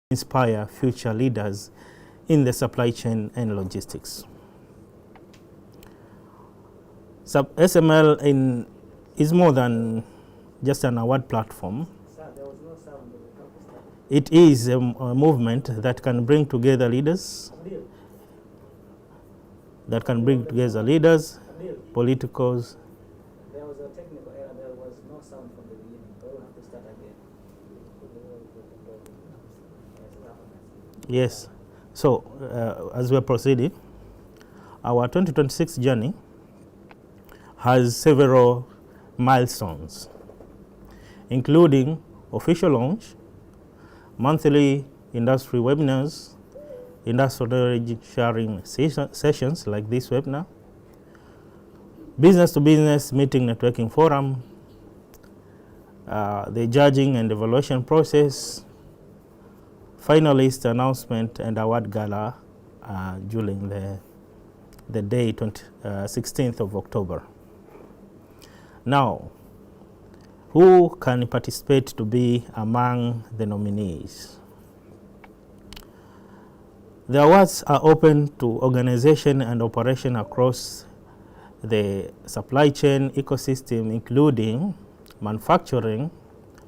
inspire future leaders in the supply chain and logistics. SML is more than just an award platform. It is a movement that can bring together leaders, politicals. There was a technical error. There was no sound from the beginning. We'll have to start again. Yes. So, as we are proceeding, our 2026 journey has several milestones, including official launch, monthly industry webinars, industry knowledge sharing sessions like this webinar, business-to-business meeting networking forum, the judging and evaluation process, finalist announcement and award gala during the day 16th of October. Now, who can participate to be among the nominees? The awards are open to organization and operation across the supply chain ecosystem, including manufacturing,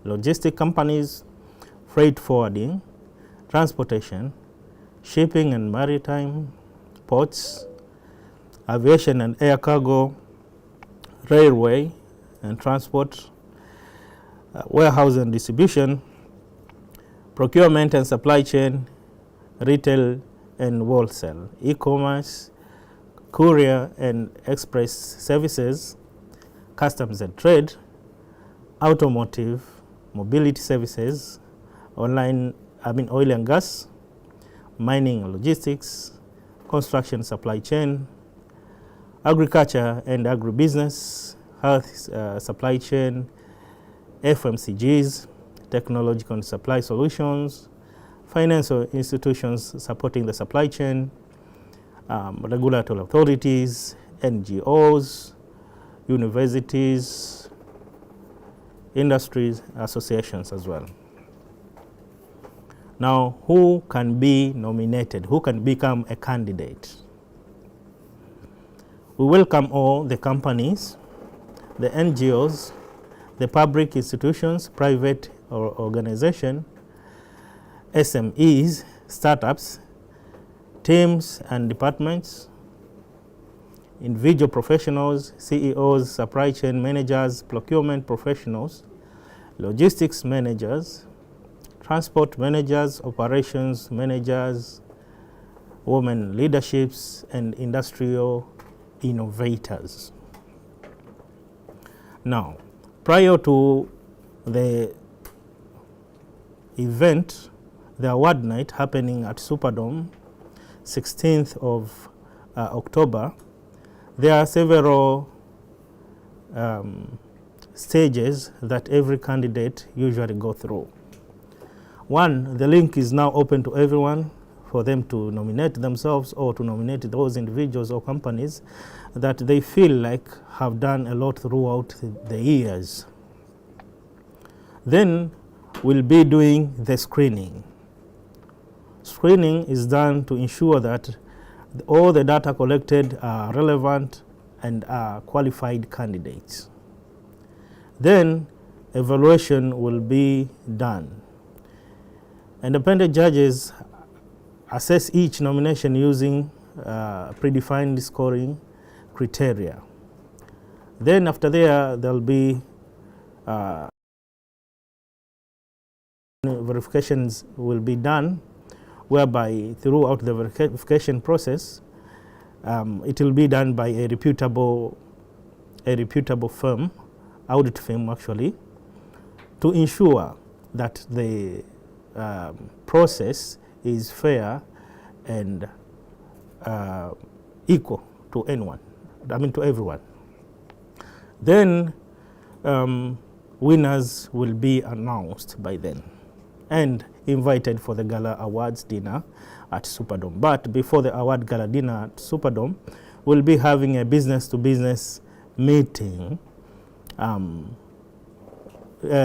logistic companies, freight forwarding, transportation, shipping and maritime, ports, aviation and air cargo, railway and transport, warehouse and distribution, procurement and supply chain, retail and wholesale, e-commerce, courier and express services, customs and trade, automotive, mobility services, oil and gas, mining and logistics, construction supply chain, agriculture and agribusiness, health supply chain, FMCGs, technological and supply solutions, financial institutions supporting the supply chain, regulatory authorities, NGOs, universities, industries, associations as well. Now, who can be nominated? Who can become a candidate? We welcome all the companies, the NGOs, the public institutions, private or organization, SMEs, startups, teams and departments, individual professionals, CEOs, supply chain managers, procurement professionals, logistics managers, transport managers, operations managers, women leaderships, and industrial innovators. Now, prior to the event, the award night happening at Superdome, 16th of October, there are several stages that every candidate usually go through. One, the link is now open to everyone for them to nominate themselves or to nominate those individuals or companies that they feel like have done a lot throughout the years. Then we'll be doing the screening. Screening is done to ensure that all the data collected are relevant and are qualified candidates. Then evaluation will be done. Independent judges assess each nomination using predefined scoring criteria. Then after there'll be verifications will be done, whereby throughout the verification process, it will be done by a reputable firm, audit firm actually, to ensure that the process is fair and equal to to everyone. Then winners will be announced by then and invited for the Gala Awards dinner at Superdome. But before the award gala dinner at Superdome, we'll be having a business-to-business meeting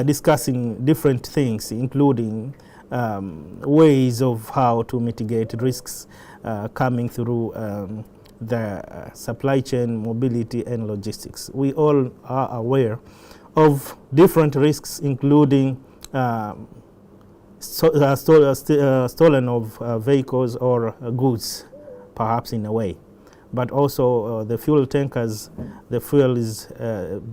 discussing different things, including ways of how to mitigate risks coming through the supply chain, mobility, and logistics. We all are aware of different risks, including stolen of vehicles or goods, perhaps in a way. But also the fuel tankers, the fuel is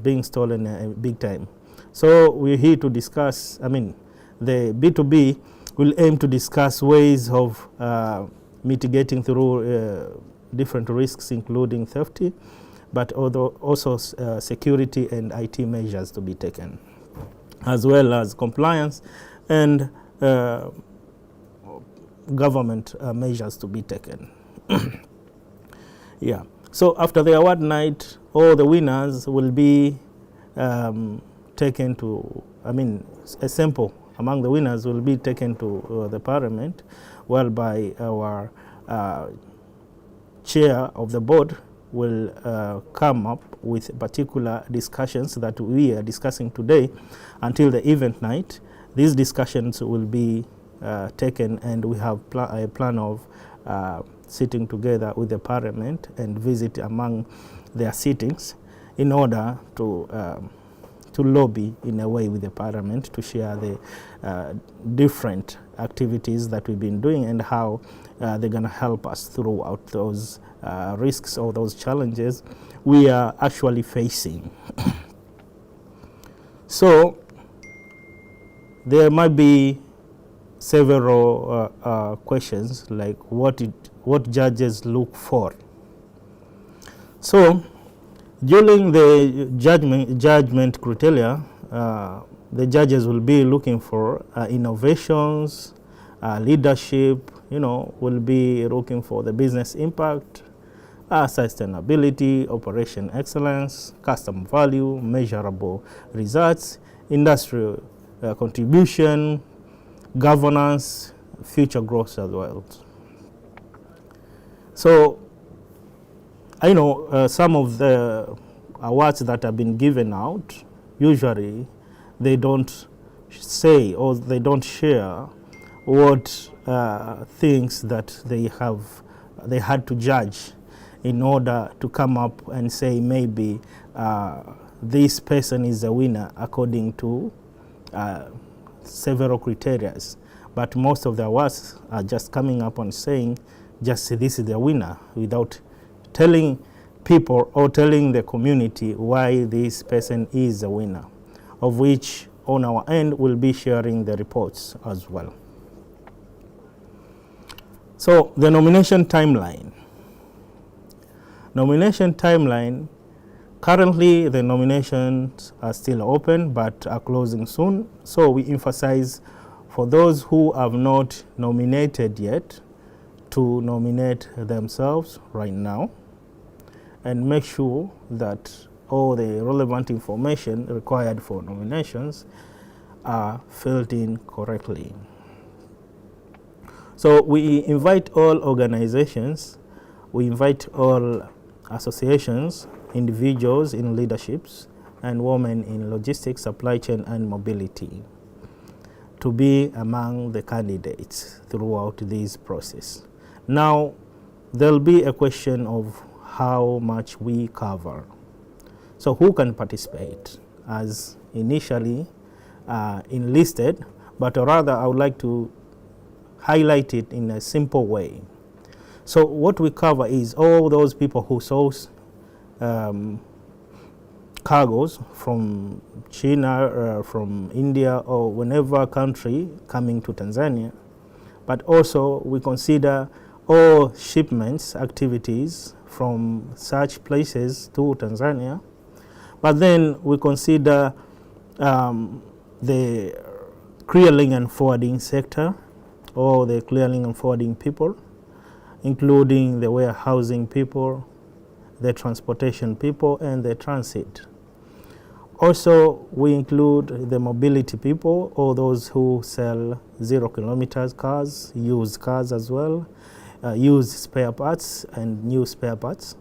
being stolen big time. So we're here to discuss, the B2B will aim to discuss ways of mitigating through different risks, including theft, but also security and IT measures to be taken, as well as compliance and government measures to be taken. Yeah. So after the award night, all the winners will be taken to, a sample among the winners will be taken to the parliament, whereby our chair of the board will come up with particular discussions that we are discussing today until the event night. These discussions will be taken, and we have a plan of sitting together with the parliament and visit among their sittings in order to lobby in a way with the parliament to share the different activities that we've been doing and how they're going to help us throughout those risks or those challenges we are actually facing. So there might be several questions like what judges look for. So during the judgment criteria, the judges will be looking for innovations, leadership, will be looking for the business impact, sustainability, operation excellence, customer value, measurable results, industrial contribution, governance, future growth as well. So I know some of the awards that have been given out, usually they don't say or they don't share what things that they had to judge in order to come up and say maybe this person is a winner according to several criteria. But most of the awards are just coming up and saying just this is the winner without telling people or telling the community why this person is a winner, of which on our end we'll be sharing the reports as well. So the nomination timeline. Currently the nominations are still open but are closing soon. So we emphasize for those who have not nominated yet to nominate themselves right now and make sure that all the relevant information required for nominations are filled in correctly. So we invite all organizations, we invite all associations, individuals in leaderships, and women in logistics, supply chain, and mobility to be among the candidates throughout this process. Now, there'll be a question of how much we cover. So who can participate as initially enlisted, but rather I would like to highlight it in a simple way. So what we cover is all those people who source cargoes from China, from India, or whenever country coming to Tanzania. But also we consider all shipments activities from such places to Tanzania. But then we consider the clearing and forwarding sector, or the clearing and forwarding people, including the warehousing people, the transportation people, and the transit. Also, we include the mobility people, or those who sell 0 kilometers cars, used cars as well, used spare parts and new spare parts,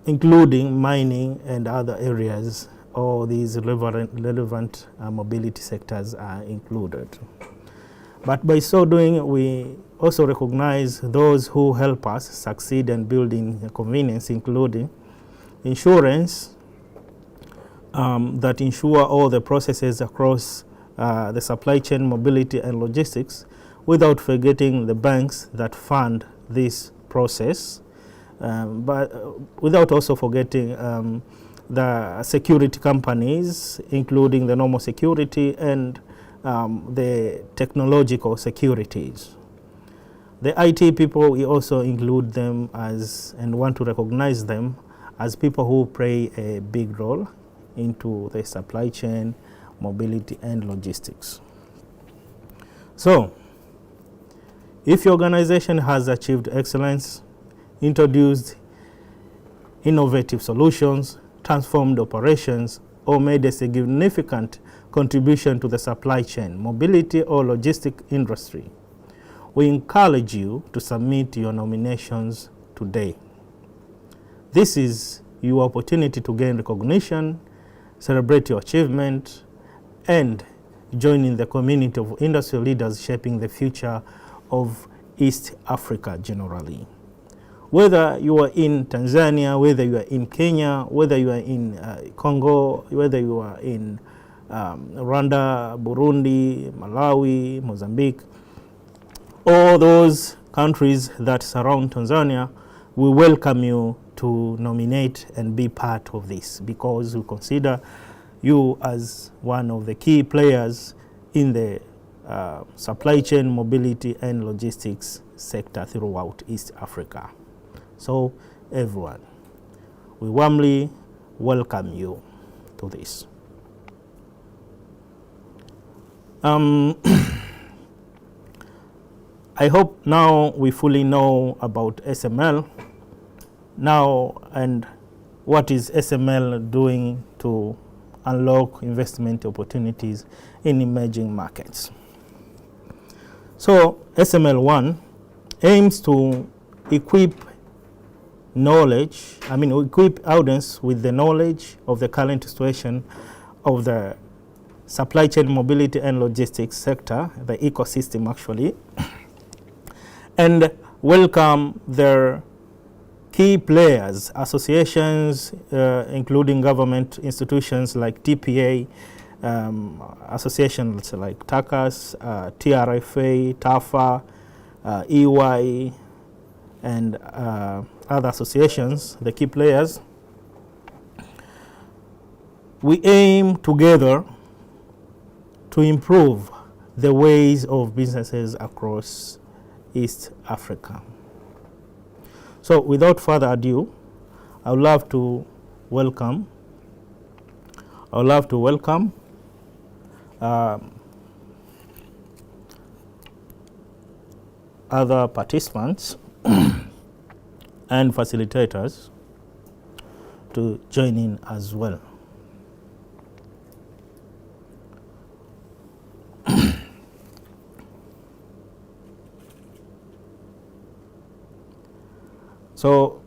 including mining and other areas all these relevant mobility sectors are included. But by so doing, we also recognize those who help us succeed in building convenience, including insurance that ensure all the processes across the supply chain, mobility, and logistics, without forgetting the banks that fund this process, but without also forgetting the security companies, including the normal security and the technological securities. The IT people, we also include them as, and want to recognize them as people who play a big role into the supply chain, mobility, and logistics. So, if your organization has achieved excellence, introduced innovative solutions, transformed operations, or made a significant contribution to the supply chain, mobility, or logistic industry, we encourage you to submit your nominations today. This is your opportunity to gain recognition, celebrate your achievement, and join in the community of industry leaders shaping the future of East Africa generally. Whether you are in Tanzania, whether you are in Kenya, whether you are in Congo, whether you are in Rwanda, Burundi, Malawi, Mozambique, all those countries that surround Tanzania, we welcome you to nominate and be part of this, because we consider you as one of the key players in the supply chain, mobility, and logistics sector throughout East Africa. So everyone, we warmly welcome you to this. I hope now we fully know about SML now, and what is SML doing to unlock investment opportunities in emerging markets. So SML1 aims to equip audience with the knowledge of the current situation of the supply chain, mobility, and logistics sector, the ecosystem actually, and welcome their key players, associations, including government institutions like TPA, associations like TACAS, TRFA, TAFA, EY, and other associations, the key players. We aim together to improve the ways of businesses across East Africa. So without further ado, I would love to welcome other participants and facilitators to join in as well. So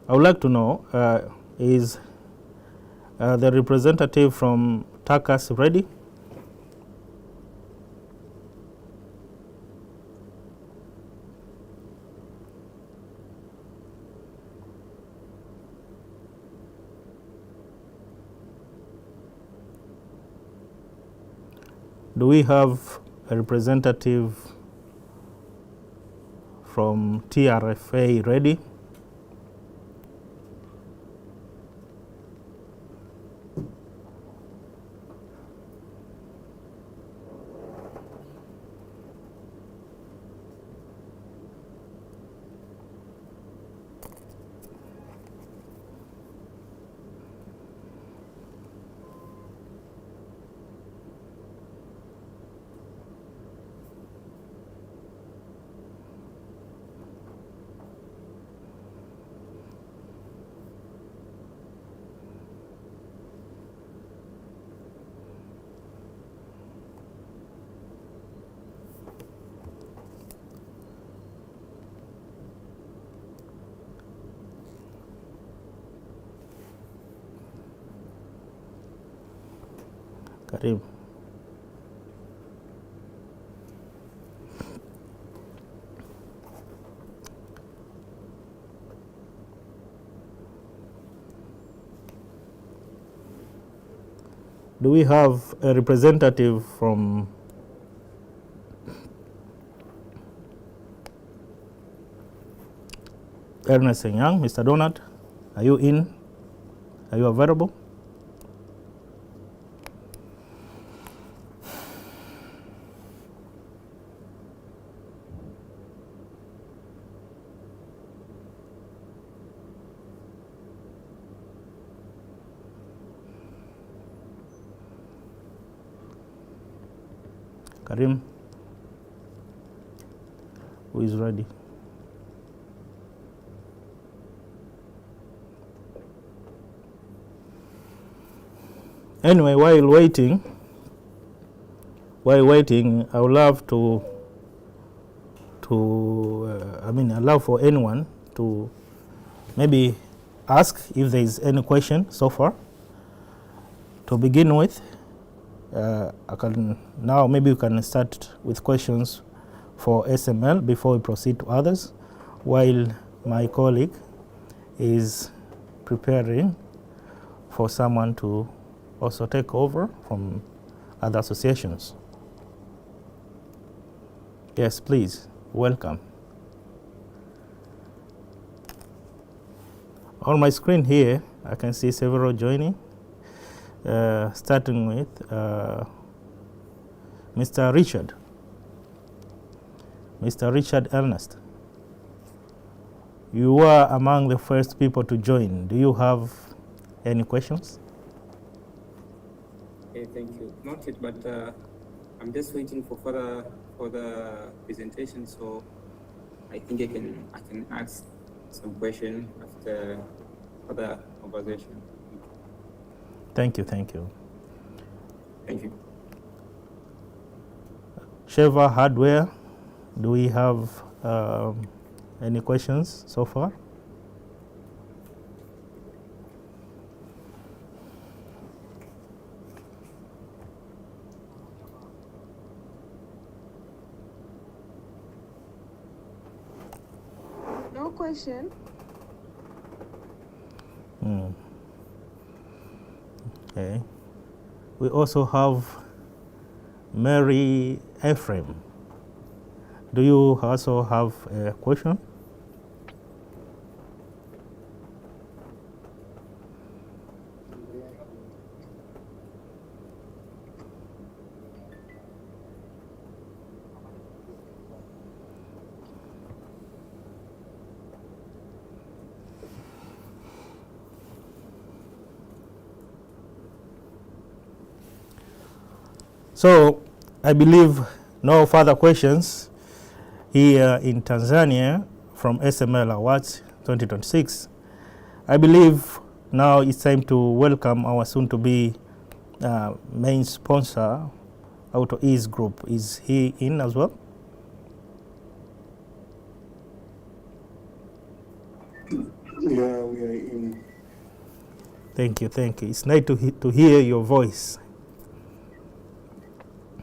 I would like to know, is the representative from TACAS ready? Do we have a representative from TRFA ready? Karim. Do we have a representative from Ernest & Young? Mr. Donald, are you in? Are you available? Karim, who is ready? Anyway, while waiting, I would love I'd love for anyone to maybe ask if there is any question so far. To begin with, maybe we can start with questions for SML before we proceed to others, while my colleague is preparing for someone to also take over from other associations. Yes, please, welcome. On my screen here, I can see several joining, starting with Mr. Richard. Mr. Richard Ernest. You were among the first people to join. Do you have any questions? Okay, thank you. Not yet, but I'm just waiting for the presentation, so I think I can ask some question after further conversation. Thank you. Thank you. Sheva Hardware, do we have any questions so far? No question. Okay. We also have Mary Ephraim. Do you also have a question? So I believe no further questions here in Tanzania from SML Awards 2026. I believe now it's time to welcome our soon-to-be main sponsor, Auto Ease Group. Is he in as well? Yeah, we are in. Thank you. It's nice to hear your voice.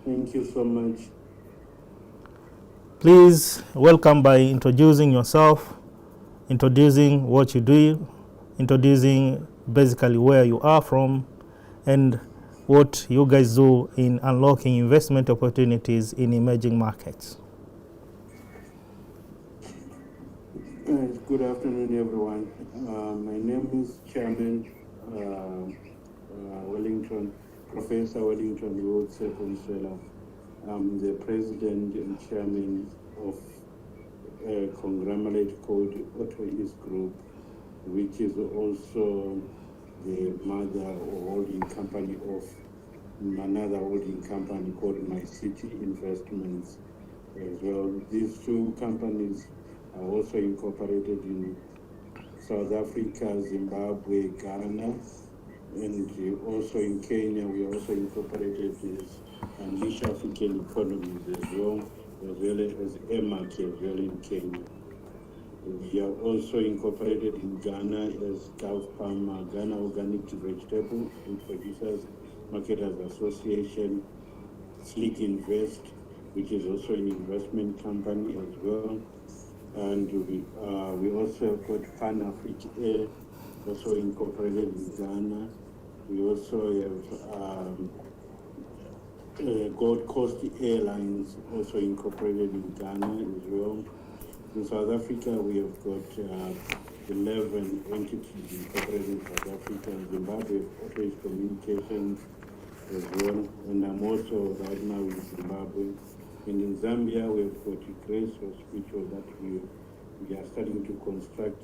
Thank you so much. Please welcome by introducing yourself, introducing what you do, introducing basically where you are from, and what you guys do in unlocking investment opportunities in emerging markets. Good afternoon, everyone. My name is Chairman Wellington, Professor Wellington Rhodes Seponsola. I'm the President and Chairman of a conglomerate called Auto Ease Group, which is also the mother or holding company of another holding company called My City Investments as well. These two companies are also incorporated in South Africa, Zimbabwe, Ghana, and also in Kenya. We are also incorporated as Unleash African Economies as well as EMAC as well in Kenya. We are also incorporated in Ghana as Gulf Palm, Ghana Organic Vegetable and Producers Marketers Association, Slick Invest, which is also an investment company as well. And we also have got Pan Africa Air, also incorporated in Ghana. We also have Gold Coast Airlines, also incorporated in Ghana as well. In South Africa, we have got 11 entities incorporated in South Africa. In Zimbabwe, Auto Communications as well. And I'm also right now in Zimbabwe. And in Zambia, we have got Grace Hospital that we are starting to construct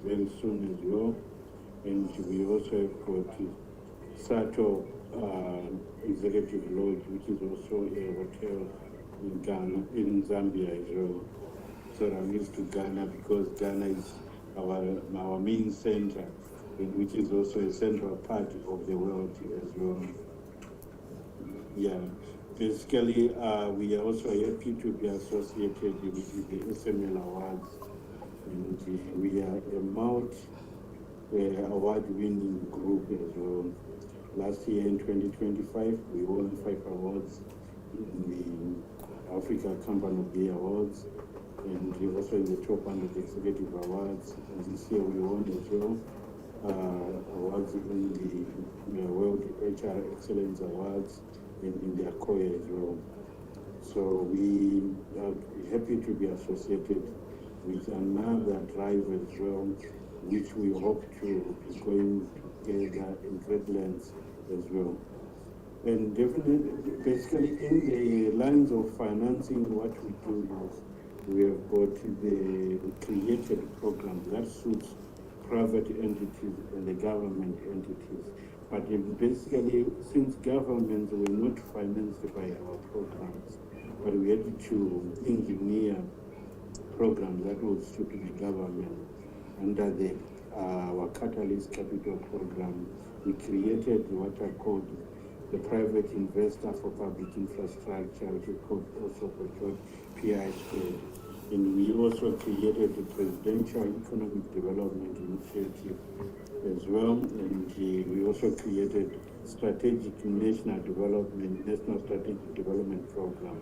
very soon as well. And we also have got Sato Executive Lodge, which is also a hotel in Ghana, in Zambia as well. So I'm used to Ghana because Ghana is our main center, which is also a central part of the world as well. Yeah, basically, we are also happy to be associated with the SML Awards, and we are a award-winning group as well. Last year in 2025, we won 5 awards in the Africa Company of the Year Awards, and we also in the top 100 executive awards. And this year we won as well awards in the World HR Excellence Awards and in the Acquire as well. So we are happy to be associated with another drive as well, which we hope to be going together in great lengths as well. And definitely, basically in the lines of financing, what we do is we have got the created programs that suits private entities and the government entities. But basically, since governments were not financed by our programs, but we had to engineer programs that would suit the government under our Catalyst Capital program. We created what are called the Private Investor for Public Infrastructure, which is called also for short PI2. And we also created the Presidential Economic Development Initiative as well. And we also created Strategic National Strategic Development Program,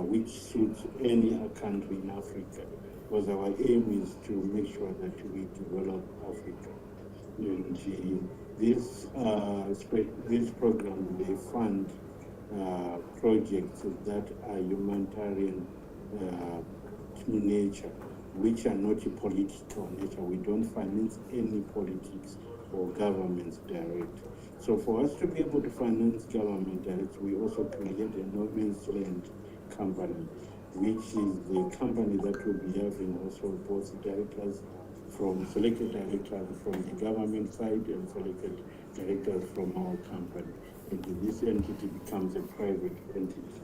which suits any country in Africa. Because our aim is to make sure that we develop Africa. And this program, they fund projects that are humanitarian in nature, which are not political nature. We don't finance any politics or governments direct. So for us to be able to finance government direct, we also create a no man's land company, which is the company that will be having also both directors selected directors from the government side and selected directors from our company. And this entity becomes a private entity.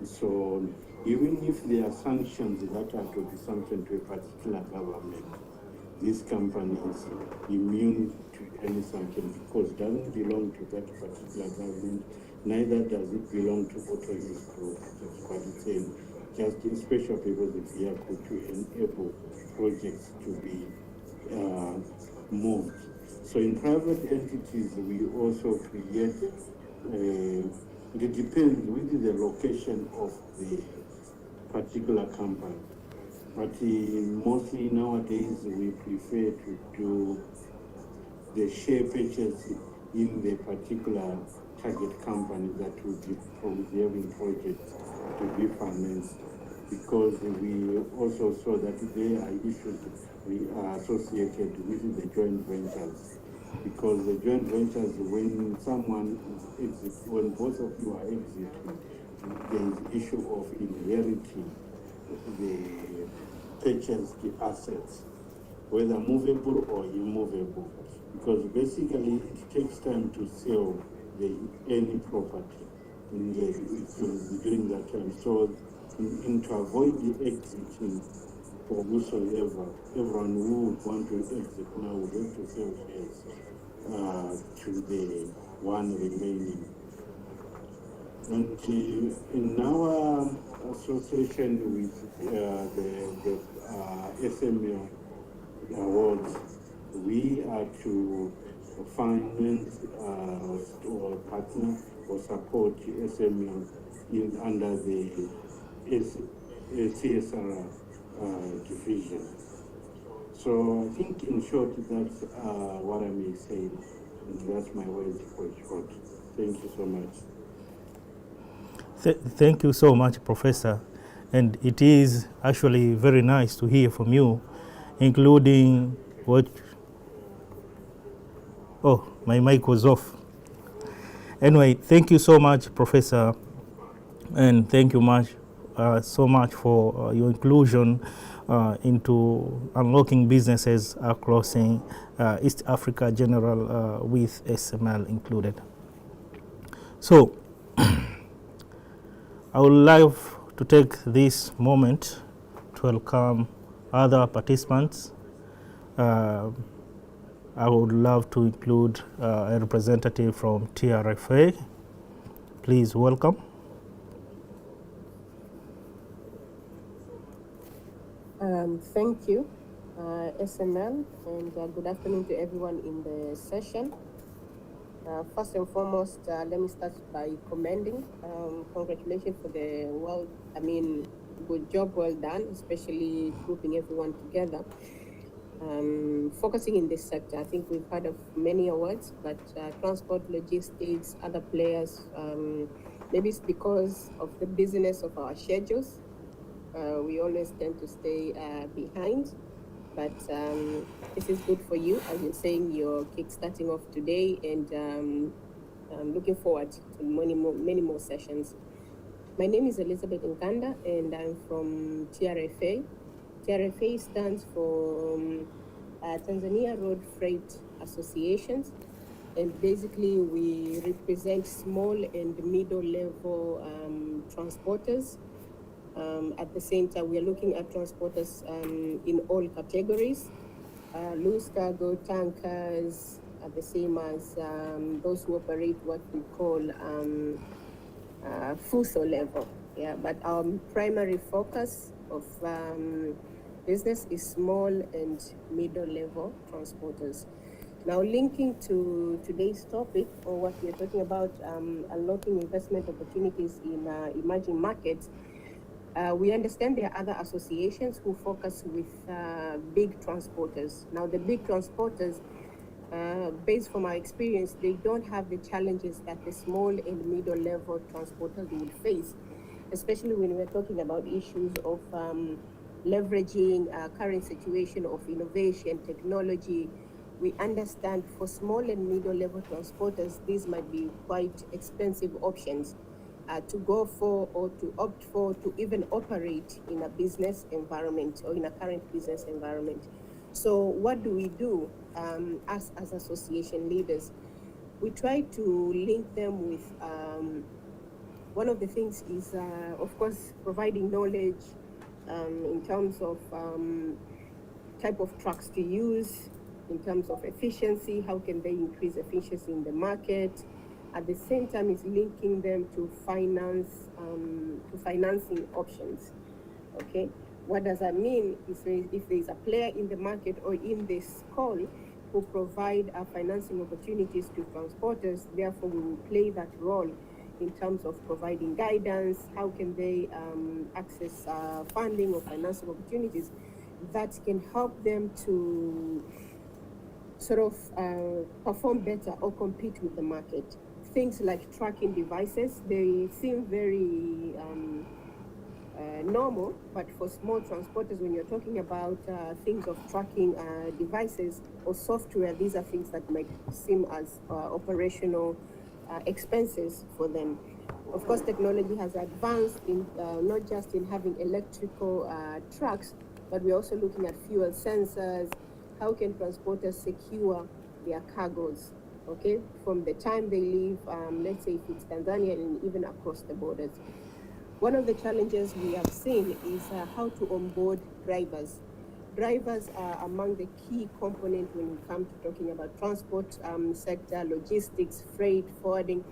So even if there are sanctions that are to be sanctioned to a particular government, this company is immune to any sanction because it doesn't belong to that particular government, neither does it belong to Auto Use Group. But it's just a special purpose vehicle to enable projects to be moved. So in private entities, we also create, it depends with the location of the particular company. But mostly nowadays, we prefer to do the share purchase in the particular target company that will be having projects to be financed, because we also saw that there are issues we are associated with the joint ventures. Because the joint ventures, when someone exits, when both of you are exiting, there is issue of inheriting the purchased assets, whether movable or immovable. Because basically it takes time to sell any property during that time. So to avoid the exiting for whosoever, everyone who would want to exit now would have to sell shares to the one remaining. And in our association with the SML awards, we are to finance or partner or support SML under the CSR division. So I think in short, that's what I may say. And that's my words for short. Thank you so much. Thank you so much, Professor. And it is actually very nice to hear from you, including what... Oh, my mic was off. Anyway, thank you so much, Professor, and thank you so much for your inclusion into unlocking businesses across East Africa general with SML included. So I would love to take this moment to welcome other participants. I would love to include a representative from TRFA. Please welcome. Thank you, SML, and good afternoon to everyone in the session. First and foremost, let me start by commending. Congratulations for the good job well done, especially grouping everyone together. Focusing in this sector, I think we've heard of many awards, but transport, logistics, other players, maybe it's because of the busyness of our schedules. We always tend to stay behind, but this is good for you. As you're saying, you're kickstarting off today, and I'm looking forward to many more sessions. My name is Elizabeth Nkanda, and I'm from TRFA. TRFA stands for Tanzania Road Freight Associations, and basically we represent small and middle level transporters. At the same time, we are looking at transporters in all categories, loose cargo, tankers, the same as those who operate what we call FUSO level. Yeah, but our primary focus of business is small and middle level transporters. Now, linking to today's topic, or what we're talking about, unlocking investment opportunities in emerging markets, we understand there are other associations who focus with big transporters. Now, the big transporters, based from our experience, they don't have the challenges that the small and middle level transporters would face, especially when we're talking about issues of leveraging current situation of innovation, technology. We understand for small and middle level transporters, these might be quite expensive options to go for, or to opt for, to even operate in a business environment or in a current business environment. So what do we do as association leaders? We try to link them with, one of the things is, of course, providing knowledge in terms of type of trucks to use, in terms of efficiency, how can they increase efficiency in the market. At the same time, it's linking them to financing options. Okay, what does that mean? Is if there is a player in the market or in this call who provide financing opportunities to transporters, therefore we will play that role in terms of providing guidance. How can they access funding or financing opportunities that can help them to sort of perform better or compete with the market. Things like tracking devices, they seem very normal, but for small transporters, when you're talking about things of tracking devices or software, these are things that might seem as operational expenses for them. Of course, technology has advanced in not just in having electrical trucks, but we're also looking at fuel sensors. How can transporters secure their cargoes, okay, from the time they leave, let's say if it's Tanzania and even across the borders. One of the challenges we have seen is how to onboard drivers. Drivers are among the key components when we come to talking about transport sector, logistics, freight, forwarding.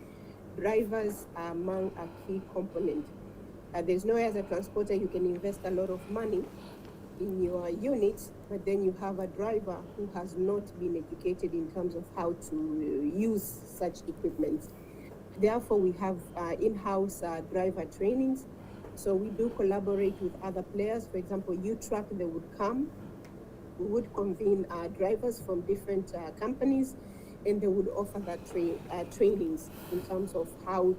Drivers are among a key component. There's no way as a transporter you can invest a lot of money in your unit, but then you have a driver who has not been educated in terms of how to use such equipment. Therefore, we have in-house driver trainings. So we do collaborate with other players. For example, U-Truck, they would come. We would convene drivers from different companies, and they would offer that trainings in terms of how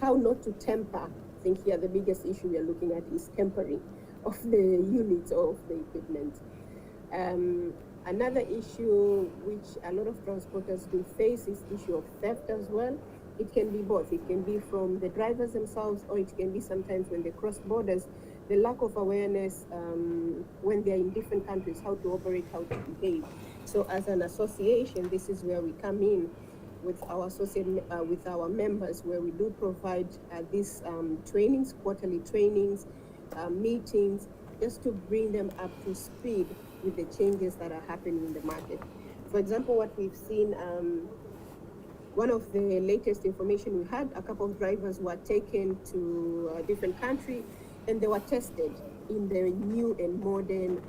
not to temper. I think here the biggest issue we are looking at is tempering of the units or of the equipment. Another issue which a lot of transporters do face is issue of theft as well. It can be both. It can be from the drivers themselves, or it can be sometimes when they cross borders, the lack of awareness when they're in different countries, how to operate, how to behave. So as an association, this is where we come in with our with our members, where we do provide these trainings, quarterly trainings, meetings, just to bring them up to speed with the changes that are happening in the market. For example, what we've seen, one of the latest information we had, a couple of drivers were taken to a different country and they were tested in the new and modern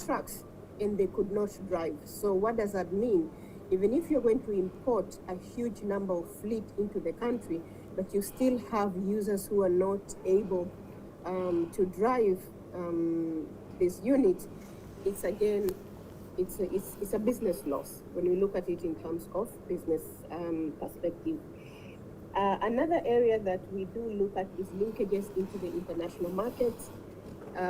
trucks, and they could not drive. So what does that mean? Even if you're going to import a huge number of fleet into the country, but you still have users who are not able to drive this unit, it's again, it's a business loss when we look at it in terms of business perspective. Another area that we do look at is linkages into the international markets.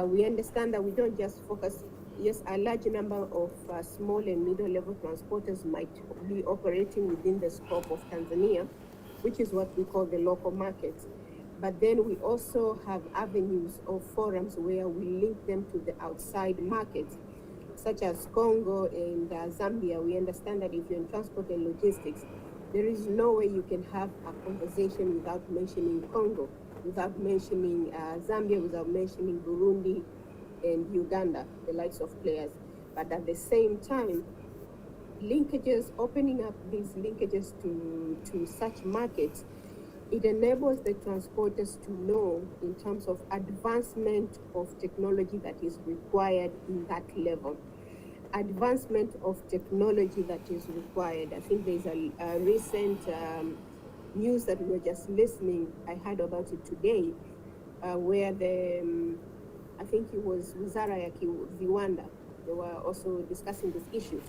We understand that we don't just focus. Yes, a large number of small and middle-level transporters might be operating within the scope of Tanzania, which is what we call the local market. But then we also have avenues or forums where we link them to the outside markets, such as Congo and Zambia. We understand that if you're in transport and logistics, there is no way you can have a conversation without mentioning Congo, without mentioning Zambia, without mentioning Burundi and Uganda, the likes of players. But at the same time, linkages, opening up these linkages to such markets, it enables the transporters to know in terms of advancement of technology that is required in that level. Advancement of technology that is required. I think there's a recent news that we were just listening, I heard about it today, where I think it was Wizara ya Viwanda, they were also discussing this issue.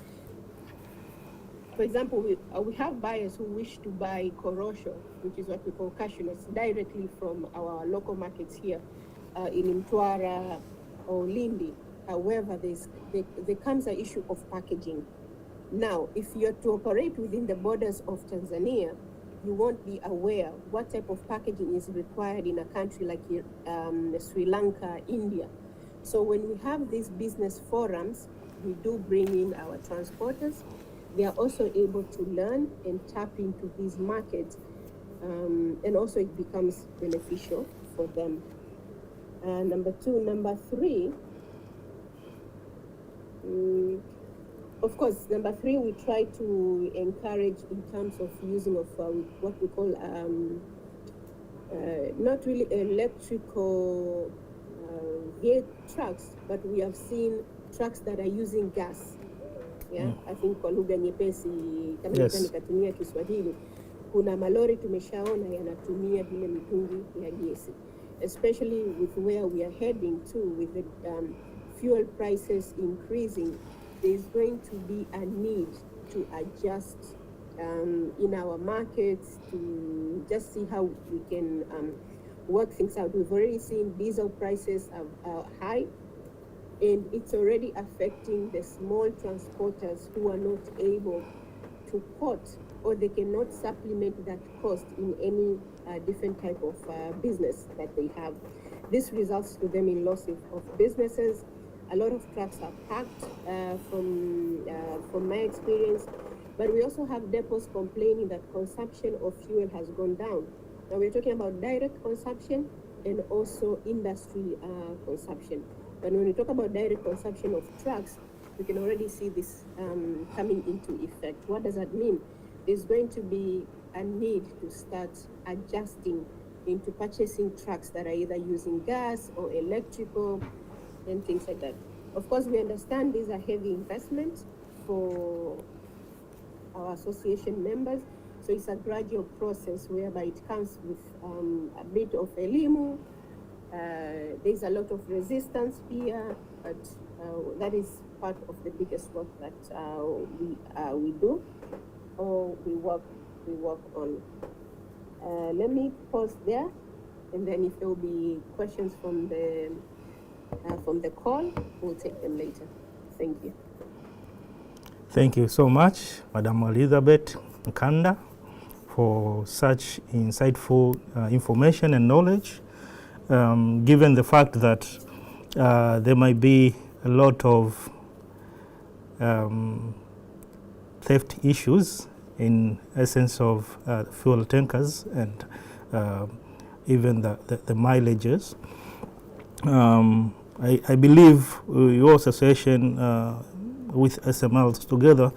For example, we have buyers who wish to buy korosho, which is what we call cashew nuts, directly from our local markets here in Mtwara or Lindi. However, there comes an issue of packaging. Now, if you're to operate within the borders of Tanzania, you won't be aware what type of packaging is required in a country like Sri Lanka, India. So when we have these business forums, we do bring in our transporters. They are also able to learn and tap into these markets, and also it becomes beneficial for them. Number two. Number three, of course, number three, we try to encourage in terms of using of what we call not really electrical trucks, but we have seen trucks that are using gas. Yeah, I think kwa lugha nyepesi kama nikatumia Kiswahili, kuna malori tumeshaona yanatumia vile mitungi ya gesi, especially with where we are heading to with the fuel prices increasing. There's going to be a need to adjust in our markets to just see how we can work things out. We've already seen diesel prices are high, and it's already affecting the small transporters who are not able to quote, or they cannot supplement that cost in any different type of business that they have. This results to them in loss of businesses. A lot of trucks are packed from my experience, but we also have depots complaining that consumption of fuel has gone down. Now we're talking about direct consumption and also industry consumption. But when we talk about direct consumption of trucks, we can already see this coming into effect. What does that mean? There's going to be a need to start adjusting into purchasing trucks that are either using gas or electrical and things like that. Of course, we understand these are heavy investments for our association members, so it's a gradual process whereby it comes with a bit of elimu. There's a lot of resistance here, but that is part of the biggest work that we do or we work on. Let me pause there, and then if there will be questions from the call, we'll take them later. Thank you. Thank you so much, Madam Elizabeth Nkanda, for such insightful information and knowledge. Given the fact that there might be a lot of theft issues in essence of fuel tankers and even the mileages, I believe your association with SMLs together,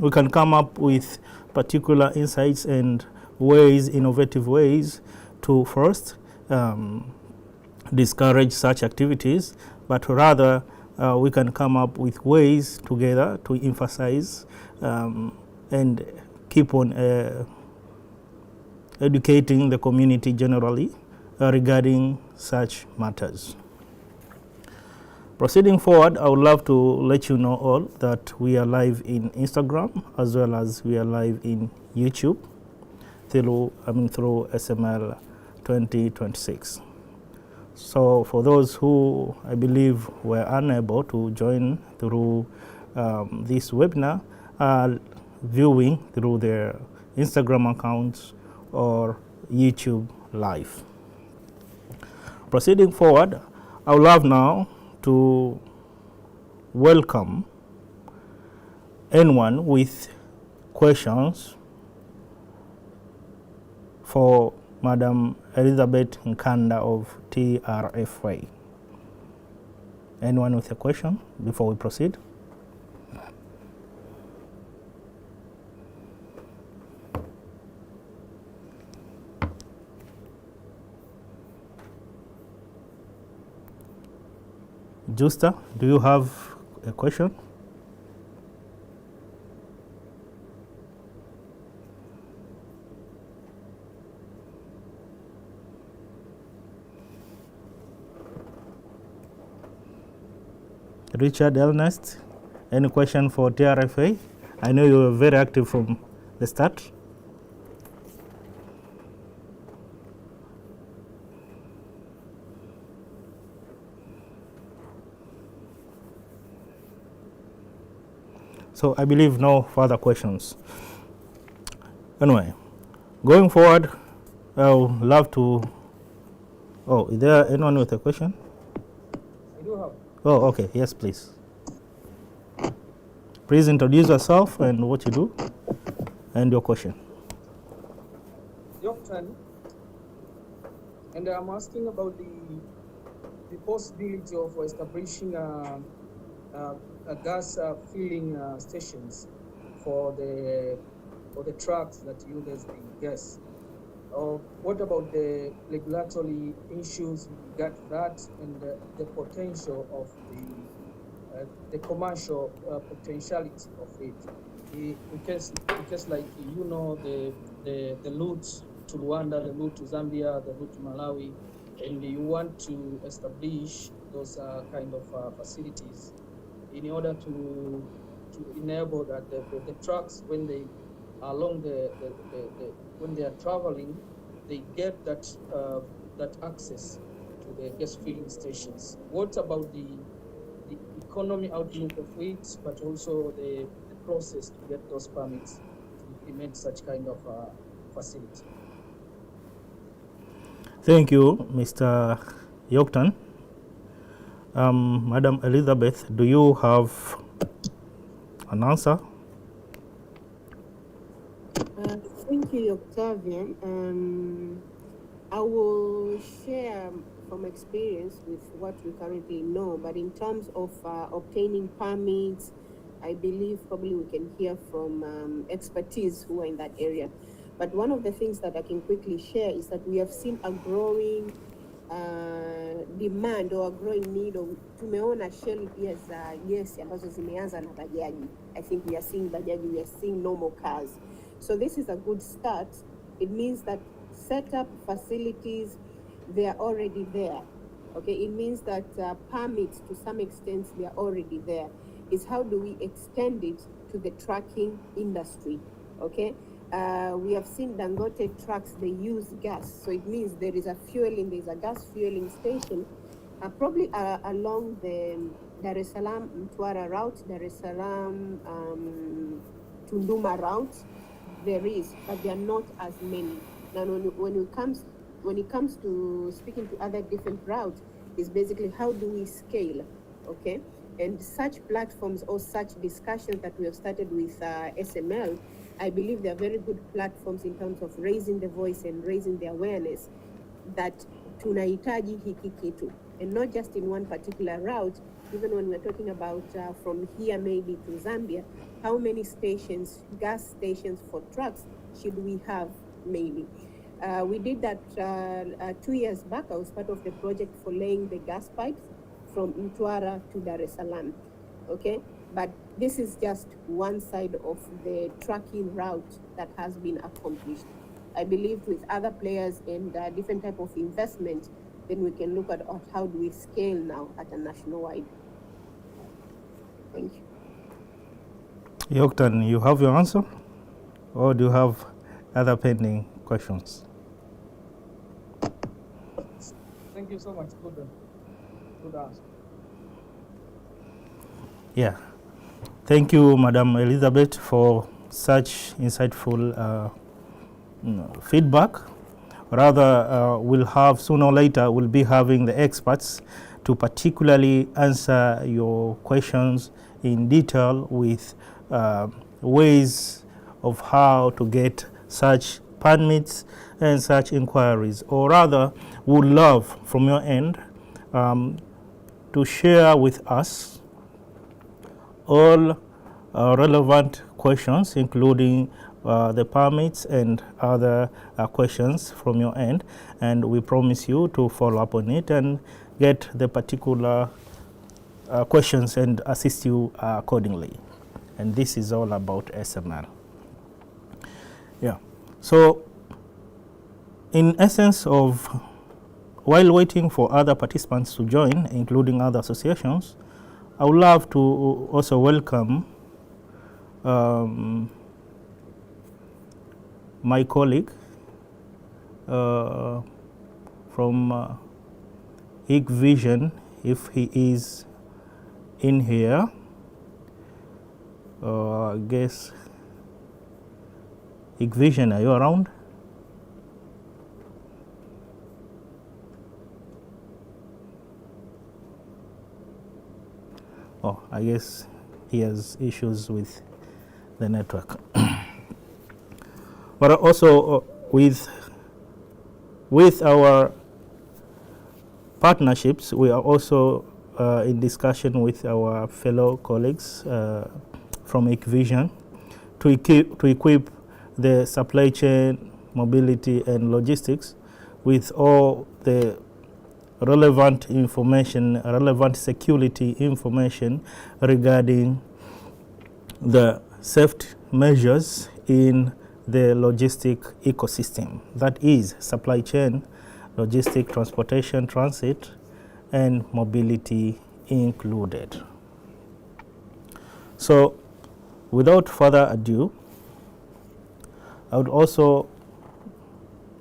we can come up with particular insights and ways, innovative ways to first discourage such activities, but rather we can come up with ways together to emphasize and keep on educating the community generally regarding such matters. Proceeding forward, I would love to let you know all that we are live in Instagram as well as we are live in YouTube through SML 2026. So for those who I believe were unable to join through this webinar, viewing through their Instagram accounts or YouTube live. Proceeding forward, I would love now to welcome anyone with questions for Madam Elizabeth Nkanda of TRFA. Anyone with a question before we proceed? Justa, do you have a question? Richard Ernest, any question for TRFA? I know you were very active from the start. So I believe no further questions. Anyway, going forward, I would love to. Oh, is there anyone with a question? I do have. Oh, okay. Yes, please. Please introduce yourself and what you do and your question. Yorkton, and I'm asking about the possibility of establishing a gas filling stations for the trucks that uses the gas. What about the regulatory issues with regard to that and the potential of the commercial potentiality of it? In case like the route to Rwanda, the route to Zambia, the route to Malawi, and you want to establish those kind of facilities in order to enable that the trucks, when they are along when they are traveling, they get that access to the gas filling stations. What about the economy outlook of it, but also the process to get those permits to implement such kind of facility? Thank you, Mr. Yorkton. Madam Elizabeth, do you have an answer? Thank you, Octavian. I will share from experience with what we currently know, but in terms of obtaining permits, I believe probably we can hear from expertise who are in that area. But one of the things that I can quickly share is that we have seen a growing demand or a growing need of, tumeona shell pia za gesi ambazo zimeanza na bajaji. I think we are seeing bajaji, we are seeing normal cars. So this is a good start. It means that setup facilities, they are already there. Okay, it means that permits to some extent, they are already there. It's how do we extend it to the trucking industry, okay? We have seen Dangote trucks, they use gas. So it means there is a fueling, there's a gas fueling station, probably along the Dar es Salaam Mtwara route, Dar es Salaam Tunduma route. There is, but there are not as many. Now, when it comes to speaking to other different routes, is basically how do we scale, okay? And such platforms or such discussions that we have started with SML, I believe they are very good platforms in terms of raising the voice and raising the awareness that tunahitaji hiki kitu, and not just in one particular route. Even when we're talking about from here maybe to Zambia, how many stations, gas stations for trucks should we have maybe? We did that 2 years back. I was part of the project for laying the gas pipes from Mtwara to Dar es Salaam, okay? But this is just one side of the trucking route that has been accomplished. I believe with other players and different type of investment, then we can look at how do we scale now at a national wide. Thank you. Yoktan, you have your answer? Or do you have other pending questions? Thank you so much. Good answer. Yeah. Thank you, Madam Elizabeth, for such insightful feedback. Rather, we'll have sooner or later, we'll be having the experts to particularly answer your questions in detail with ways of how to get such permits and such inquiries. Or rather, would love from your end to share with us all relevant questions, including the permits and other questions from your end, and we promise you to follow up on it and get the particular questions and assist you accordingly. And this is all about SML. Yeah. So, in essence of, while waiting for other participants to join, including other associations, I would love to also welcome my colleague from HIC Vision, if he is in here. I guess HIC Vision, are you around? Oh, I guess he has issues with the network. But also with our partnerships, we are also in discussion with our fellow colleagues from HIC Vision to equip the supply chain, mobility and logistics with all the relevant information, relevant security information regarding the safety measures in the logistic ecosystem, that is supply chain, logistic, transportation, transit, and mobility included. So, without further ado, I would also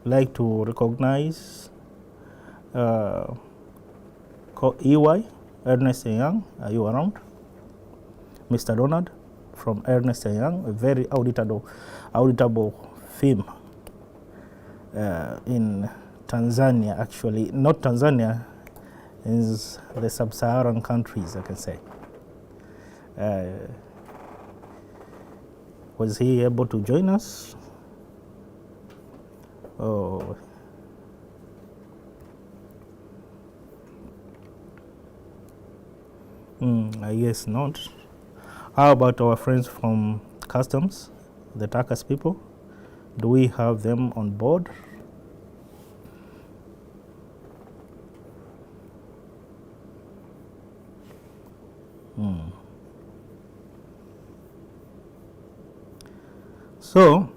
like to recognize EY, Ernst & Young. Are you around? Mr. Donald from Ernst & Young, a very auditable firm in Tanzania, actually. Not Tanzania, is the sub-Saharan countries, I can say. Was he able to join us? Oh. I guess not. How about our friends from Customs, the Takas people? Do we have them on board? So,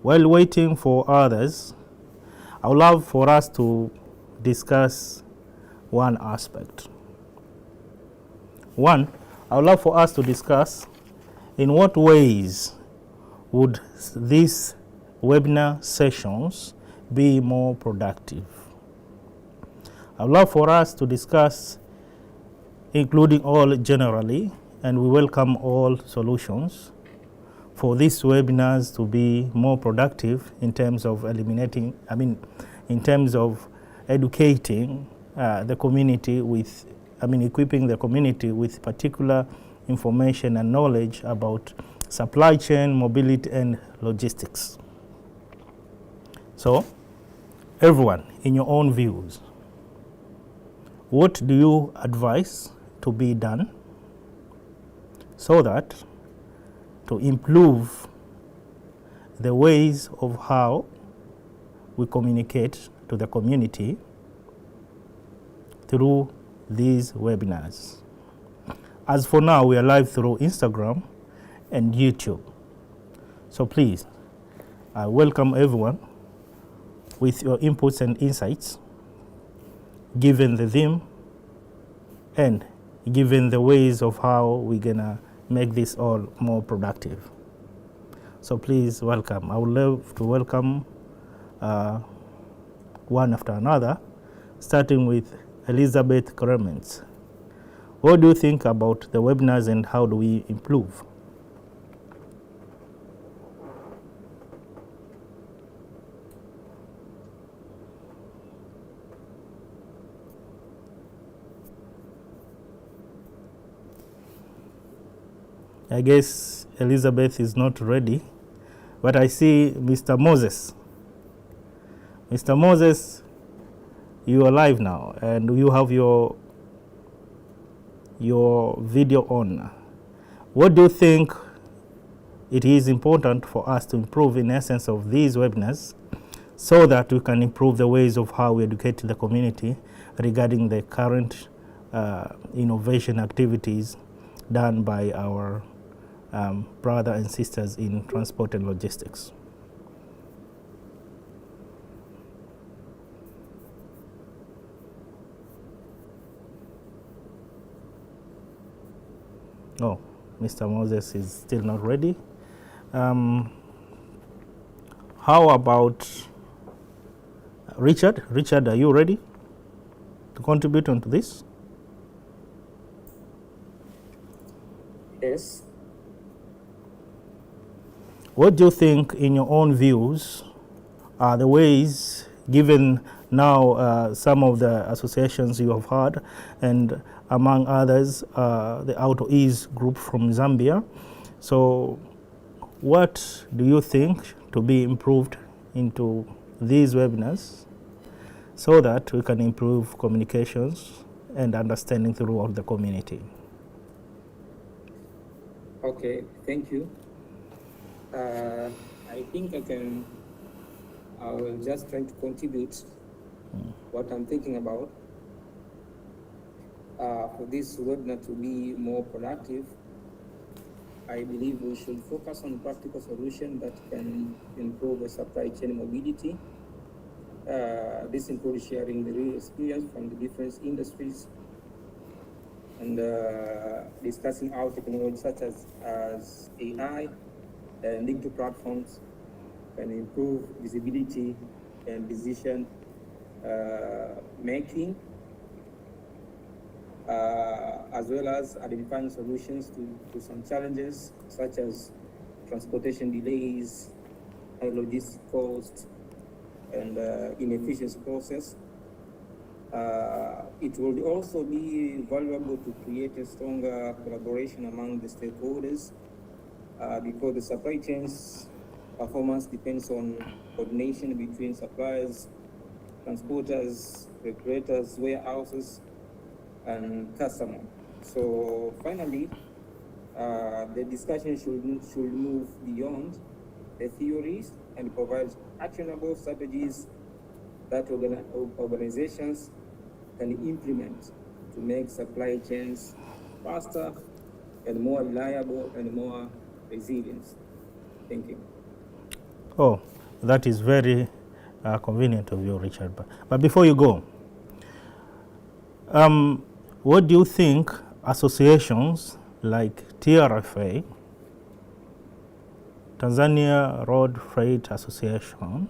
while waiting for others, I would love for us to discuss one aspect. One, I would love for us to discuss in what ways would these webinar sessions be more productive. I would love for us to discuss, including all generally, and we welcome all solutions for these webinars to be more productive in terms of eliminating, in terms of educating the community with, equipping the community with particular information and knowledge about supply chain, mobility, and logistics. So, everyone, in your own views, what do you advise to be done so that to improve the ways of how we communicate to the community through these webinars? As for now, we are live through Instagram and YouTube. So please, I welcome everyone with your inputs and insights, given the theme and given the ways of how we're gonna make this all more productive. So please welcome. I would love to welcome one after another, starting with Elizabeth Clements. What do you think about the webinars and how do we improve? I guess Elizabeth is not ready, but I see Mr. Moses. Mr. Moses, you are live now and you have your video on. What do you think it is important for us to improve in essence of these webinars so that we can improve the ways of how we educate the community regarding the current innovation activities done by our brothers and sisters in transport and logistics? Oh, Mr. Moses is still not ready. How about Richard? Richard, are you ready to contribute onto this? Yes. What do you think, in your own views, are the ways, given now some of the associations you have heard, and among others, the Auto Ease group from Zambia. So what do you think to be improved into these webinars so that we can improve communications and understanding throughout the community? Okay, thank you. I think I will just try to contribute what I'm thinking about. For this webinar to be more productive, I believe we should focus on practical solutions that can improve the supply chain mobility. This includes sharing the real experience from the different industries and discussing how technology such as AI and digital platforms can improve visibility and decision making, as well as identifying solutions to some challenges such as transportation delays, high logistic costs, and inefficient process. It will also be valuable to create a stronger collaboration among the stakeholders because the supply chain's performance depends on coordination between suppliers, transporters, regulators, warehouses, and customer. So finally, the discussion should move beyond the theories and provide actionable strategies that organizations can implement to make supply chains faster and more reliable and more resilient. Thank you. Oh, that is very convenient of you, Richard. But before you go, what do you think associations like TRFA, Tanzania Road Freight Association,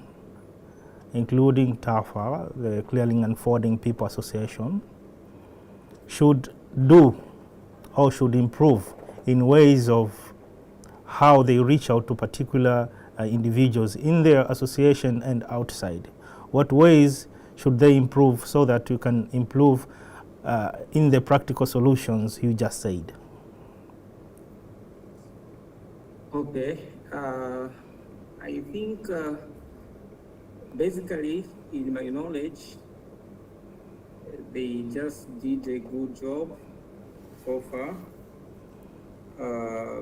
including TAFA, the Clearing and Forwarding People Association, should do or should improve in ways of how they reach out to particular individuals in their association and outside? What ways should they improve so that you can improve in the practical solutions you just said? Okay, I think basically, in my knowledge, they just did a good job so far,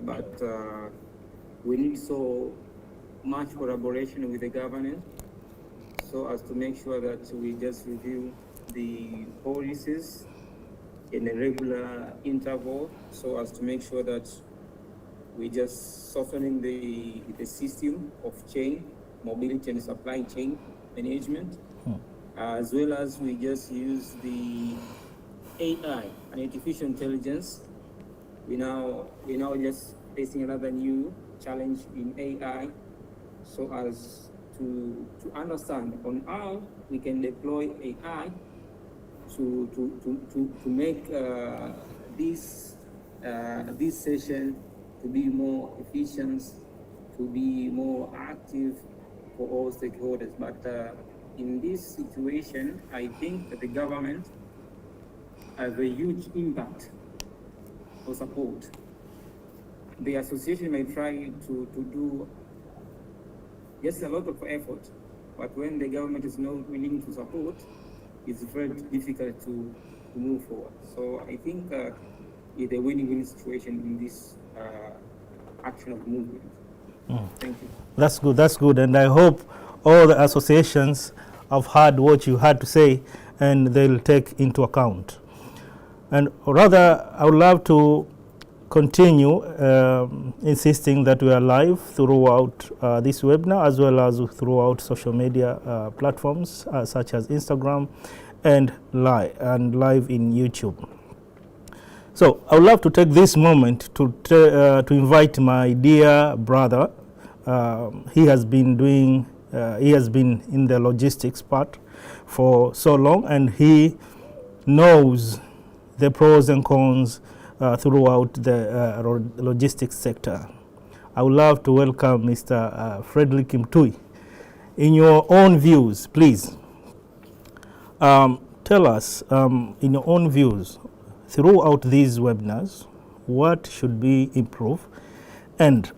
but we need so much collaboration with the government so as to make sure that we just review the policies in a regular interval so as to make sure that we just softening the system of chain, mobility and supply chain management, as well as we just use the AI and artificial intelligence. We now just facing another new challenge in AI so as to understand on how we can deploy AI to make this session to be more efficient, to be more active for all stakeholders. But in this situation, I think that the government has a huge impact or support. The association may try to do just a lot of effort, but when the government is not willing to support, it's very difficult to move forward. So I think it's a win-win situation in this action of movement. Thank you. That's good, that's good. And I hope all the associations have heard what you had to say and they'll take into account. And rather, I would love to continue insisting that we are live throughout this webinar as well as throughout social media platforms such as Instagram and live in YouTube. So I would love to take this moment to invite my dear brother. He has been in the logistics part for so long, and he knows the pros and cons throughout the logistics sector. I would love to welcome Mr. Frederick Mtui. In your own views, please tell us, in your own views, throughout these webinars, what should be improved and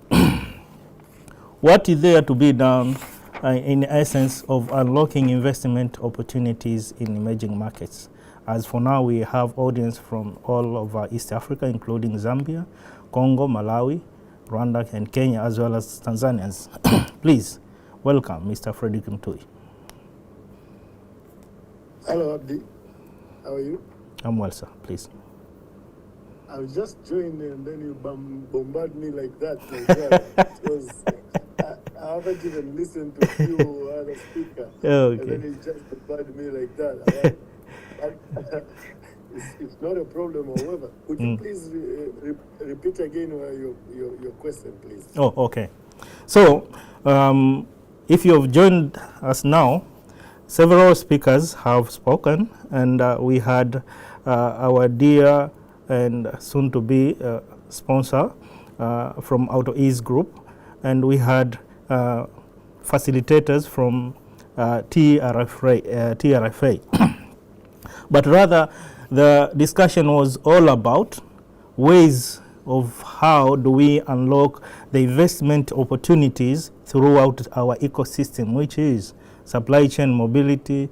what is there to be done in essence of unlocking investment opportunities in emerging markets? As for now, we have audience from all over East Africa, including Zambia, Congo, Malawi, Rwanda, and Kenya, as well as Tanzanians. Please welcome Mr. Frederick Mtui. Hello, Abdi. How are you? I'm well, sir. Please. I was just joined and then you bombard me like that. It was, I haven't even listened to you other speaker. Okay. And then you just bombarded me like that. It's not a problem, however. Could you please repeat again your question, please? Oh, okay. So, if you have joined us now, several speakers have spoken, and we had our dear and soon-to-be sponsor from Auto Ease Group, and we had facilitators from TRFA. But rather, the discussion was all about ways of how do we unlock the investment opportunities throughout our ecosystem, which is supply chain, mobility,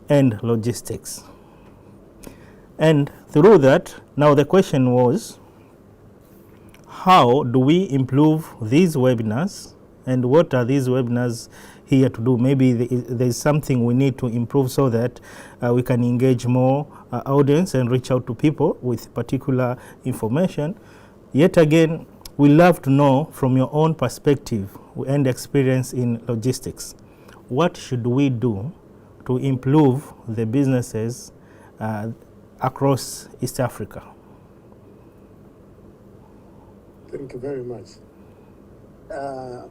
and logistics. And through that, now the question was, how do we improve these webinars and what are these webinars here to do? Maybe there's something we need to improve so that we can engage more audience and reach out to people with particular information. Yet again, we love to know from your own perspective and experience in logistics, what should we do to improve the businesses across East Africa? Thank you very much. I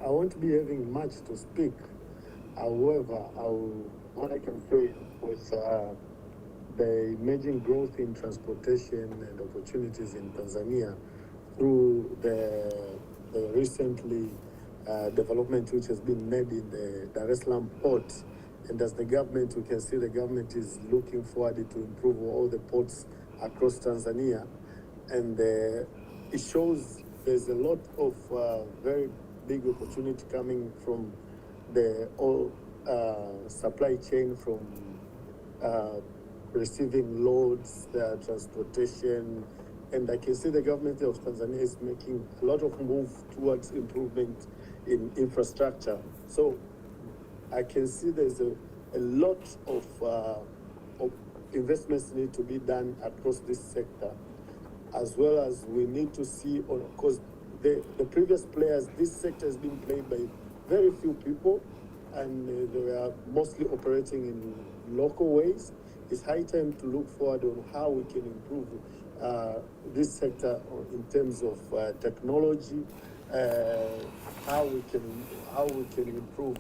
won't be having much to speak. However, what I can say with the emerging growth in transportation and opportunities in Tanzania through the recently development which has been made in the Dar es Salaam port. And as the government, we can see the government is looking forward to improve all the ports across Tanzania. And it shows there's a lot of very big opportunity coming from the supply chain, from receiving loads, transportation. And I can see the government of Tanzania is making a lot of move towards improvement in infrastructure. So I can see there's a lot of investments need to be done across this sector, as well as we need to see, because the previous players, this sector has been played by very few people, and they were mostly operating in local ways. It's high time to look forward on how we can improve this sector in terms of technology, how we can improve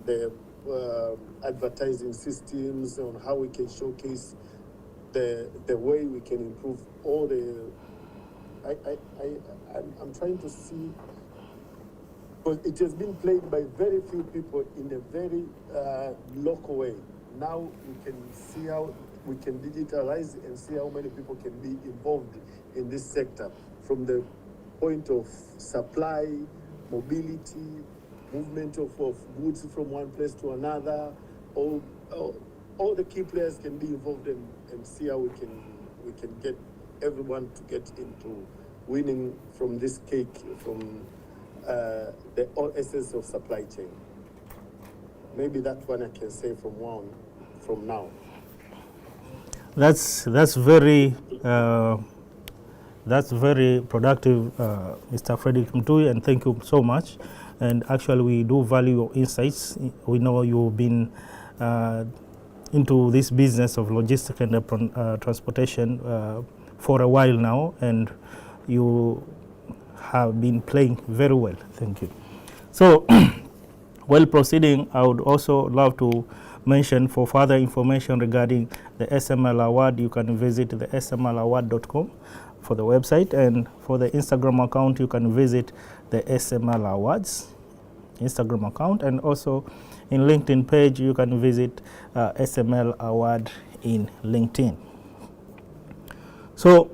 the advertising systems, on how we can showcase the way we can improve all the. I'm trying to see, but it has been played by very few people in a very local way. Now we can see how we can digitalize and see how many people can be involved in this sector, from the point of supply, mobility, movement of goods from one place to another. All the key players can be involved and see how we can get everyone to get into winning from this cake, from the all essence of supply chain. Maybe that one I can say from now. That's very productive, Mr. Frederick Mtui, and thank you so much. And actually, we do value your insights. We know you've been into this business of logistics and transportation for a while now, and you have been playing very well. Thank you. So, while proceeding, I would also love to mention, for further information regarding the SML Award, you can visit the smlaward.com for the website, and for the Instagram account, you can visit the SML Awards Instagram account, and also in LinkedIn page, you can visit SML Award in LinkedIn. So,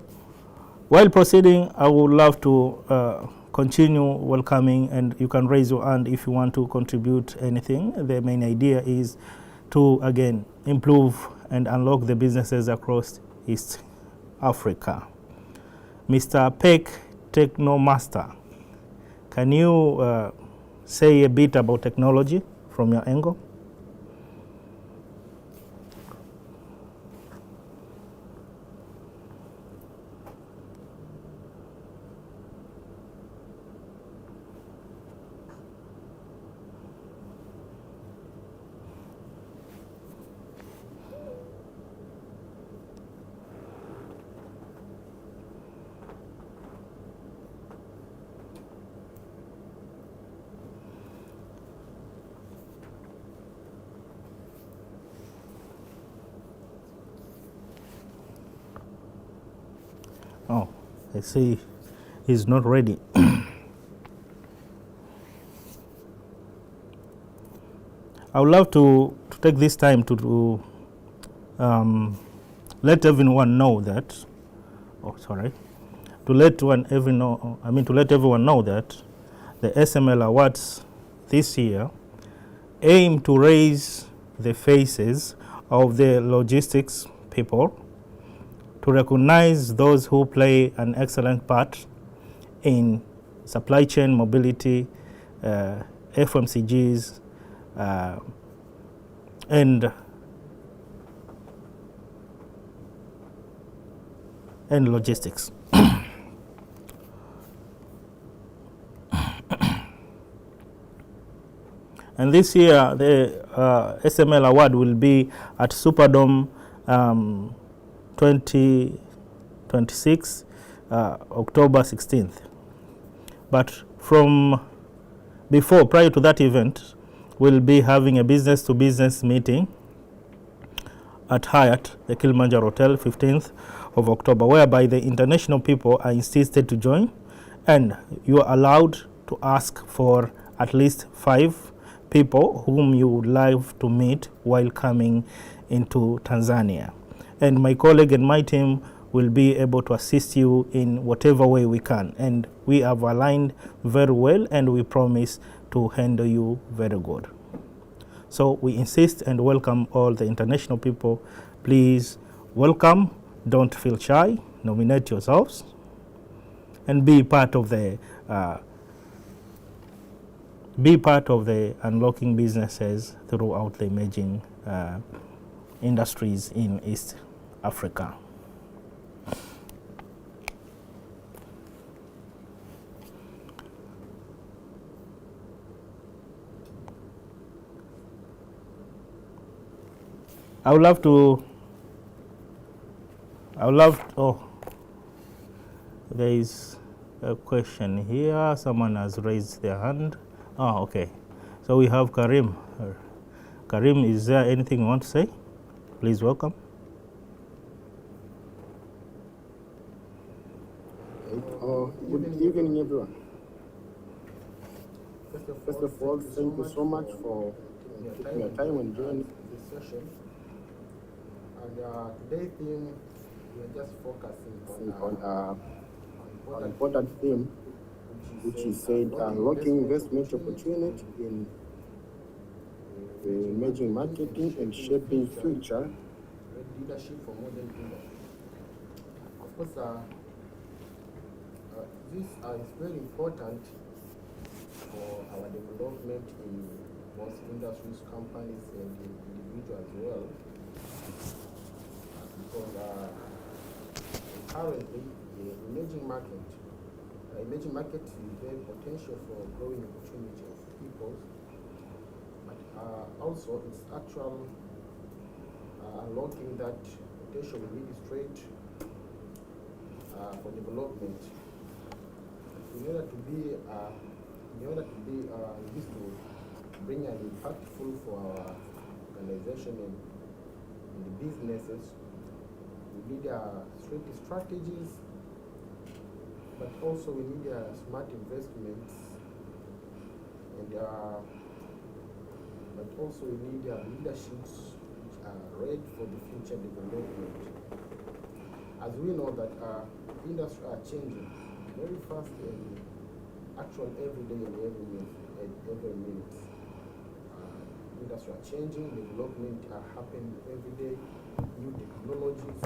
while proceeding, I would love to continue welcoming, and you can raise your hand if you want to contribute anything. The main idea is to, again, improve and unlock the businesses across East Africa. Mr. Peck, Technomaster, can you say a bit about technology from your angle? Oh, I see he's not ready. I would love to take this time to let everyone know that, to let everyone know that the SML Awards this year aim to raise the faces of the logistics people, to recognize those who play an excellent part in supply chain mobility, FMCGs, and logistics. And this year, the SML award will be at Superdome 2026, October 16th. But from prior to that event, we'll be having a business-to-business meeting at Hyatt, the Kilimanjaro Hotel, 15th of October, whereby the international people are insisted to join, and you are allowed to ask for at least 5 people whom you would like to meet while coming into Tanzania. And my colleague and my team will be able to assist you in whatever way we can. And we have aligned very well, and we promise to handle you very good. So we insist and welcome all the international people. Please welcome, don't feel shy, nominate yourselves, and be part of the unlocking businesses throughout the emerging industries in East Africa. There is a question here. Someone has raised their hand. Oh, okay. So we have Karim. Karim, is there anything you want to say? Please welcome. Good evening, everyone. First of all, thank you so much for taking your time and joining this session. And today's theme, we are just focusing on an important theme, which is said unlocking investment opportunity in emerging marketing and shaping future leadership for modern industry. Of course, this is very important for our development in most industries, companies, and individuals as well. Because currently, the emerging market is very potential for growing opportunity of people, but also it's actual unlocking that potential will lead straight for development. In order to be this to bring an impactful for our organization and the businesses, we need straight strategies, but also we need smart investments, and but also we need leaderships which are ready for the future development. As we know that industries are changing very fast and actually every day and every minute. Industry are changing, development are happening every day, new technologies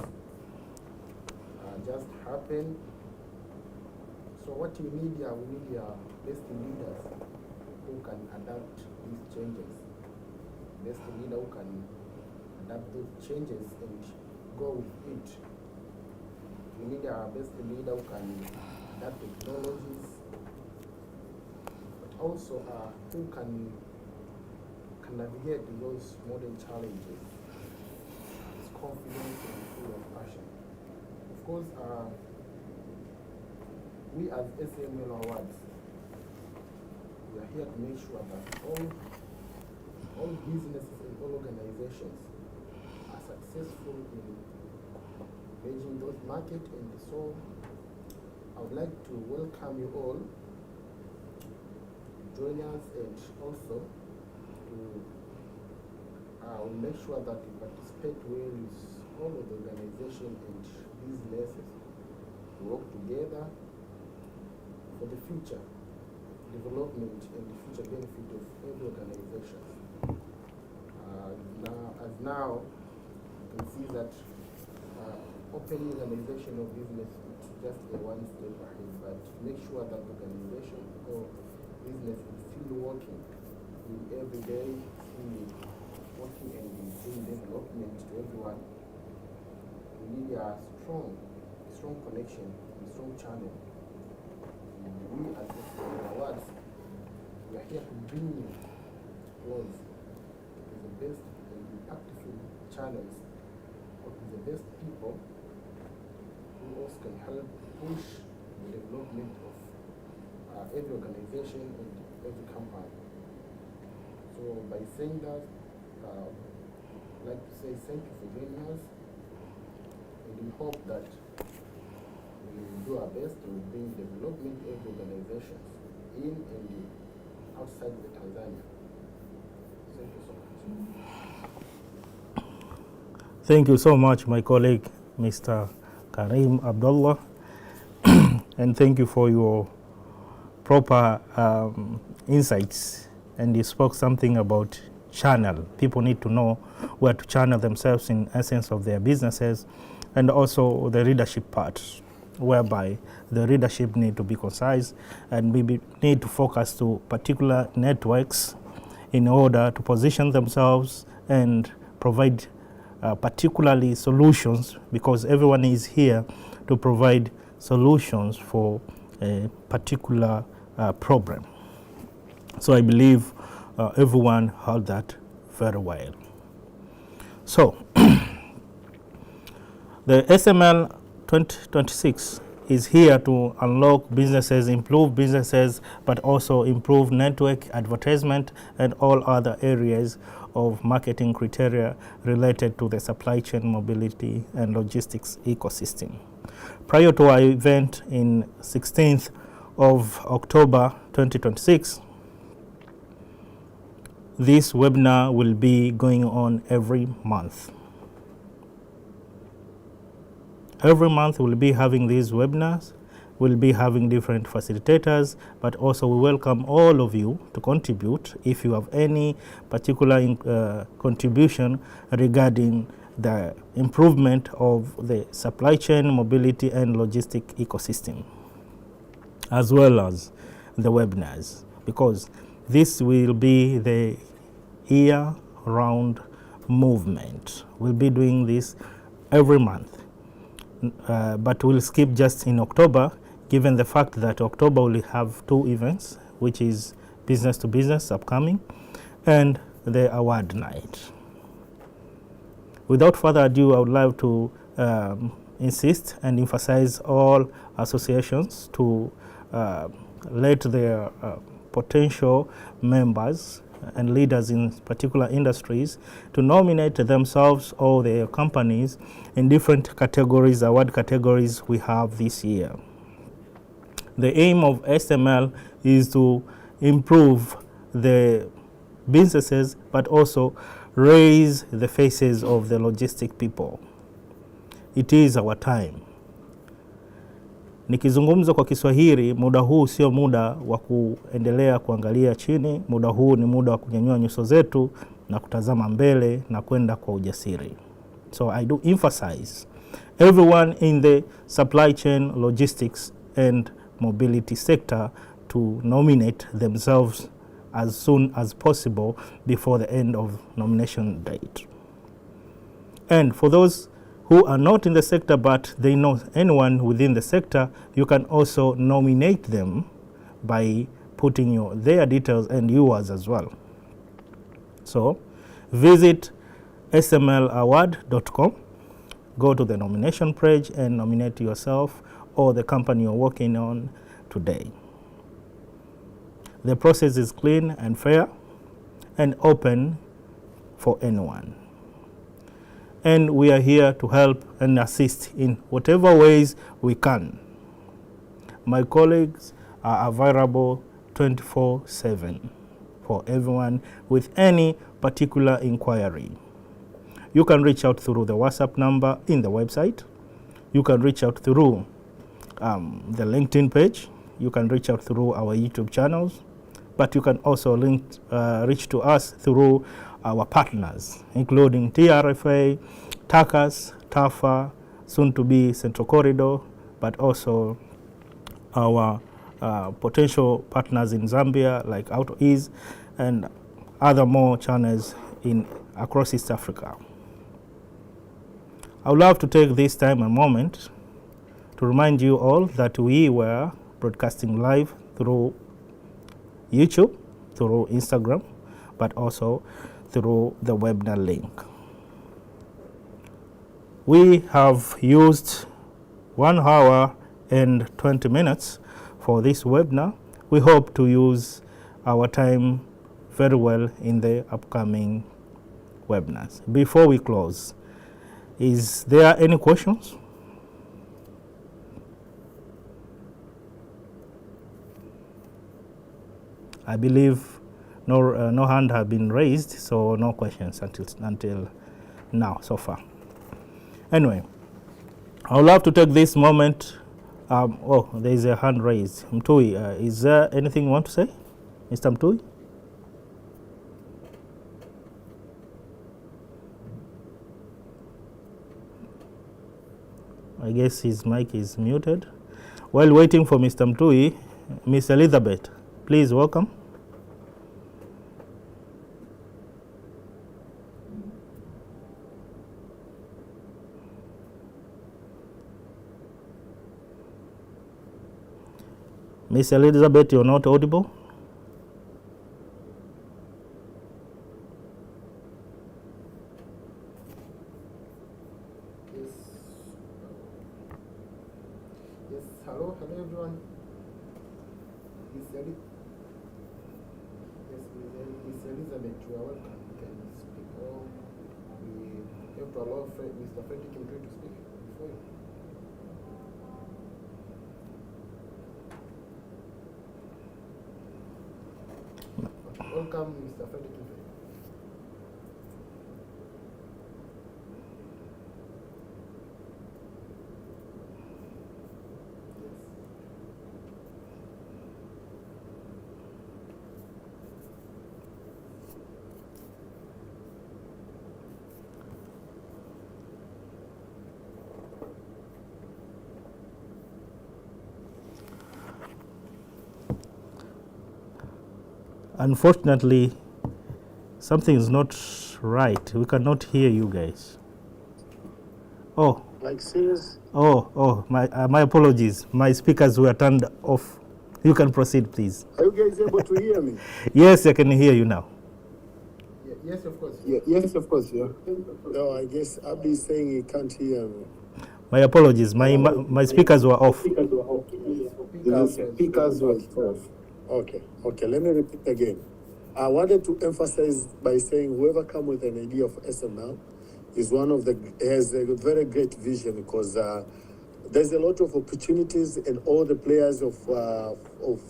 just happen. So what we need best leaders who can adapt these changes. Best leader who can adapt those changes and go with it. We need a best leader who can adapt technologies, but also who can navigate those modern challenges with confidence and full of passion. Of course, we as SML Awards, we are here to make sure that all businesses and all organizations are successful in managing those markets, and so I would like to welcome you all to join us, and also we'll make sure that we participate well with all of the organizations and businesses to work together for the future development and the future benefit of every organization. Now you can see that opening organization of business is just a one step ahead, but make sure that organization or business is still working in every day, still working and doing development to everyone. We need a strong connection, a strong channel. And we as SML Awards, we are here to bring you close to the best and impactful channels, or to the best people who also can help push the development of every organization and every company. So by saying that, I'd like to say thank you for joining us, and we hope that we will do our best to bring development of organizations in and outside of Tanzania. Thank you so much. Thank you so much, my colleague, Mr. Karim Abdullah, and thank you for your proper insights. And you spoke something about channel. People need to know where to channel themselves in essence of their businesses, and also the leadership part, whereby the leadership need to be concise and we need to focus to particular networks in order to position themselves and provide particularly solutions, because everyone is here to provide solutions for a particular problem. So I believe everyone heard that very well. So the SML 2026 is here to unlock businesses, improve businesses, but also improve network advertisement and all other areas of marketing criteria related to the supply chain mobility and logistics ecosystem. Prior to our event in 16th of October 2026, this webinar will be going on every month. Every month we'll be having these webinars, we'll be having different facilitators, but also we welcome all of you to contribute if you have any particular contribution regarding the improvement of the supply chain, mobility and logistic ecosystem, as well as the webinars, because this will be the year-round movement. We'll be doing this every month. But we'll skip just in October, given the fact that October will have two events, which is business to business upcoming and the award night. Without further ado, I would like to insist and emphasize all associations to let their potential members and leaders in particular industries to nominate themselves or their companies in different categories, award categories we have this year. The aim of SML is to improve the businesses, but also raise the faces of the logistic people. It is our time. Nikizungumza kwa Kiswahili, muda huu sio muda wa kuendelea kuangalia chini. Muda huu ni muda wa kunyanyua nyuso zetu na kutazama mbele na kwenda kwa ujasiri. So I do emphasize everyone in the supply chain, logistics and mobility sector to nominate themselves as soon as possible before the end of nomination date. And for those who are not in the sector but they know anyone within the sector, you can also nominate them by putting their details and yours as well. So visit smlaward.com, go to the nomination page and nominate yourself or the company you're working on today. The process is clean and fair and open for anyone. And we are here to help and assist in whatever ways we can. My colleagues are available 24/7 for everyone with any particular inquiry. You can reach out through the WhatsApp number in the website. You can reach out through the LinkedIn page. You can reach out through our YouTube channels. But you can also reach to us through our partners, including TRFA, TACAS, TAFA, soon to be Central Corridor, but also our potential partners in Zambia like Auto Ease and other more channels across East Africa. I would love to take this time a moment to remind you all that we were broadcasting live through YouTube, through Instagram, but also through the webinar link. We have used 1 hour and 20 minutes for this webinar. We hope to use our time very well in the upcoming webinars. Before we close, is there any questions? I believe no hand have been raised, so no questions until now so far. Anyway, I would love to take this moment. Oh, there is a hand raised. Mtui, is there anything you want to say, Mr. Mtui? I guess his mic is muted. While waiting for Mr. Mtui, Miss Elizabeth, please welcome. Miss Elizabeth, you're not audible. Yes. Yes. Hello everyone. Miss Elizabeth, you are welcome. You can speak. Or we have to allow Mr. Frederick to speak before you. Welcome, Mr. Frederick. Unfortunately, something is not right. We cannot hear you guys. Oh. Like serious? Oh, my apologies. My speakers were turned off. You can proceed, please. Are you guys able to hear me? Yes, I can hear you now. Yes, of course. Yes, of course, yeah. No, I guess Abby is saying he can't hear me. My apologies. My speakers were off. Speakers were off. Okay, let me repeat again. I wanted to emphasize by saying whoever come with an idea of SML is has a very great vision, because there's a lot of opportunities, and all the players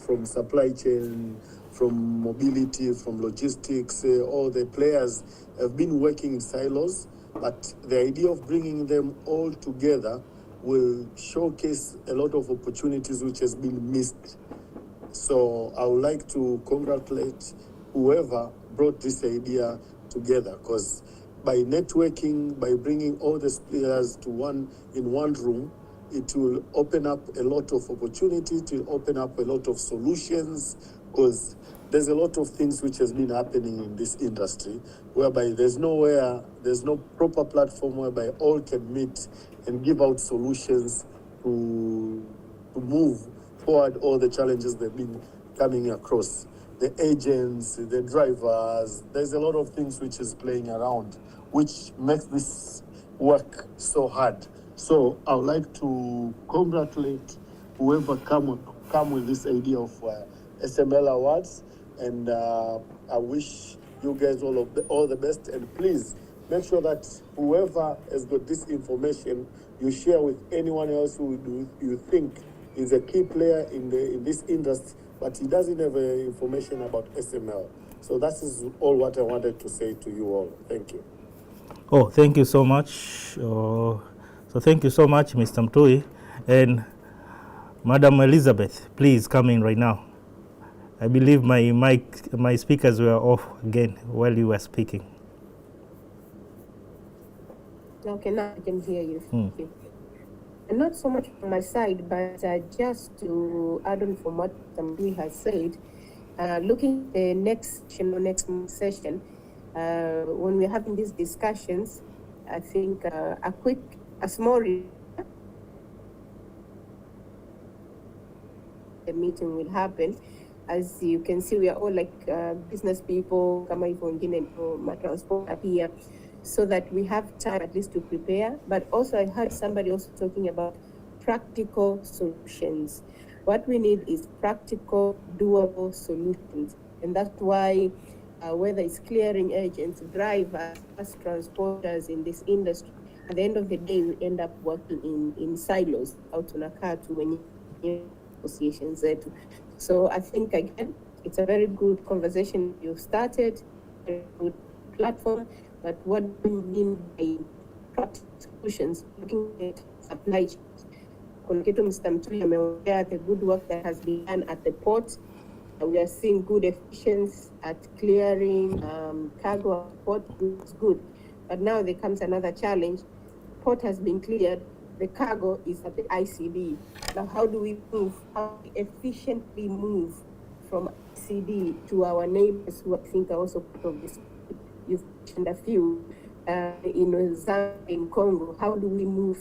from supply chain, from mobility, from logistics, all the players have been working in silos, but the idea of bringing them all together will showcase a lot of opportunities which has been missed. So I would like to congratulate whoever brought this idea together, because by networking, by bringing all the players in one room, it will open up a lot of opportunity, it will open up a lot of solutions, because there's a lot of things which has been happening in this industry whereby there's no proper platform whereby all can meet and give out solutions to move forward all the challenges they've been coming across. The agents, the drivers, there's a lot of things which is playing around, which makes this work so hard. So I would like to congratulate whoever come with this idea of SML Awards, and I wish you guys all the best, and please make sure that whoever has got this information, you share with anyone else who you think is a key player in this industry, but he doesn't have information about SML. So that is all what I wanted to say to you all. Thank you. Oh, thank you so much. So thank you so much, Mr. Mtui. And Madam Elizabeth, please come in right now. I believe my speakers were off again while you were speaking. Okay, now I can hear you. Thank you. And not so much from my side, but just to add on from what somebody has said, looking at the next session, when we're having these discussions, I think a small the meeting will happen. As you can see, we are all like business people, kama hivyo wengine matransport here, so that we have time at least to prepare. But also I heard somebody also talking about practical solutions. What we need is practical, doable solutions. And that's why whether it's clearing agents, drivers, as transporters in this industry, at the end of the day, we end up working in silos, out tunakaa tu wenye associations zetu. So I think, again, it's a very good conversation you started, a good platform, but what do you mean by practical solutions, looking at supply chains? Kuna kitu Mr. Mtui ameongea, the good work that has been done at the port. We are seeing good efficiency at clearing cargo at the port, is good. But now there comes another challenge. Port has been cleared, the cargo is at the ICD. Now, how do we efficiently move from ICD to our neighbors who I think are also part of this? You've mentioned a few in Zambia, in Congo. How do we move?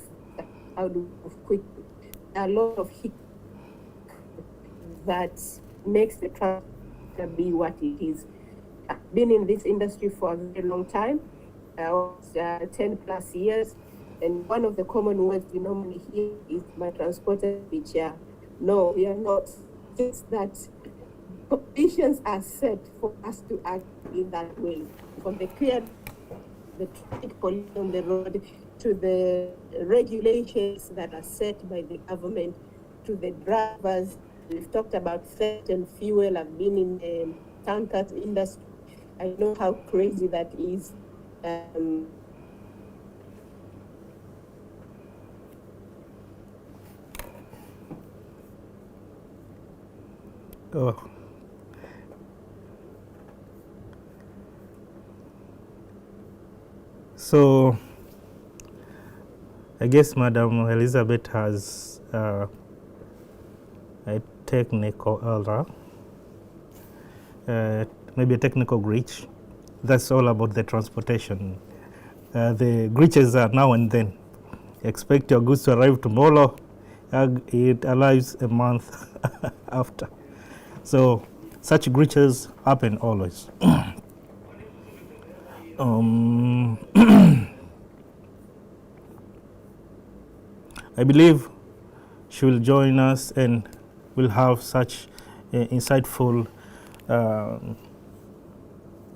How do we move quickly? A lot of hiccups that makes the transport be what it is. I've been in this industry for a very long time, 10 plus years. And one of the common words we normally hear is my transporter, which no, we are not. Just that conditions are set for us to act in that way. From the traffic police on the road, to the regulations that are set by the government, to the drivers. We've talked about theft and fuel. I've been in the tankers industry. I know how crazy that is. Oh. So I guess Madam Elizabeth has a technical error, maybe a technical glitch. That's all about the transportation. The glitches are now and then. Expect your goods to arrive tomorrow, it arrives a month after. So such glitches happen always. I believe she will join us and we'll have such insightful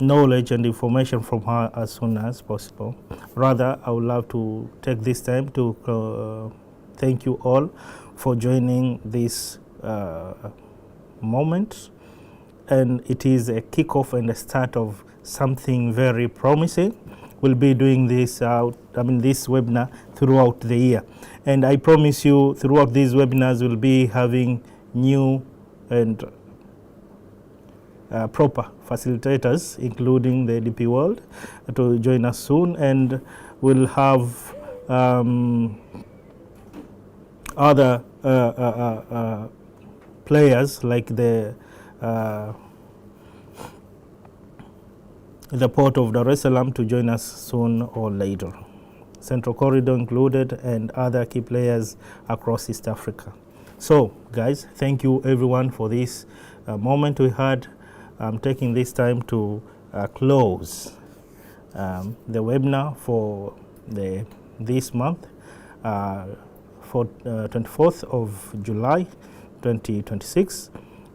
knowledge and information from her as soon as possible. Rather, I would love to take this time to thank you all for joining this moment. And it is a kickoff and a start of something very promising. We'll be doing this this webinar throughout the year. And I promise you, throughout these webinars, we'll be having new and proper facilitators, including the DP World, to join us soon. And we'll have other players like the Port of Dar es Salaam to join us soon or later. Central Corridor included, and other key players across East Africa. So, guys, thank you everyone for this moment we had. I'm taking this time to close the webinar for this month, for 24th of July 2026.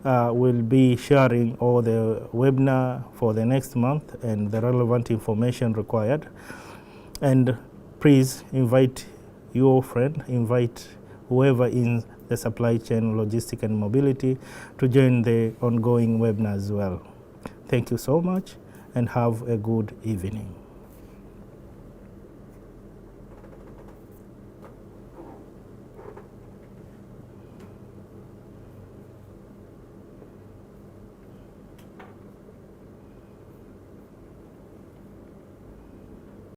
We'll be sharing all the webinar for the next month and the relevant information required. And please invite your friend, invite whoever in the supply chain, logistic and mobility to join the ongoing webinar as well. Thank you so much and have a good evening.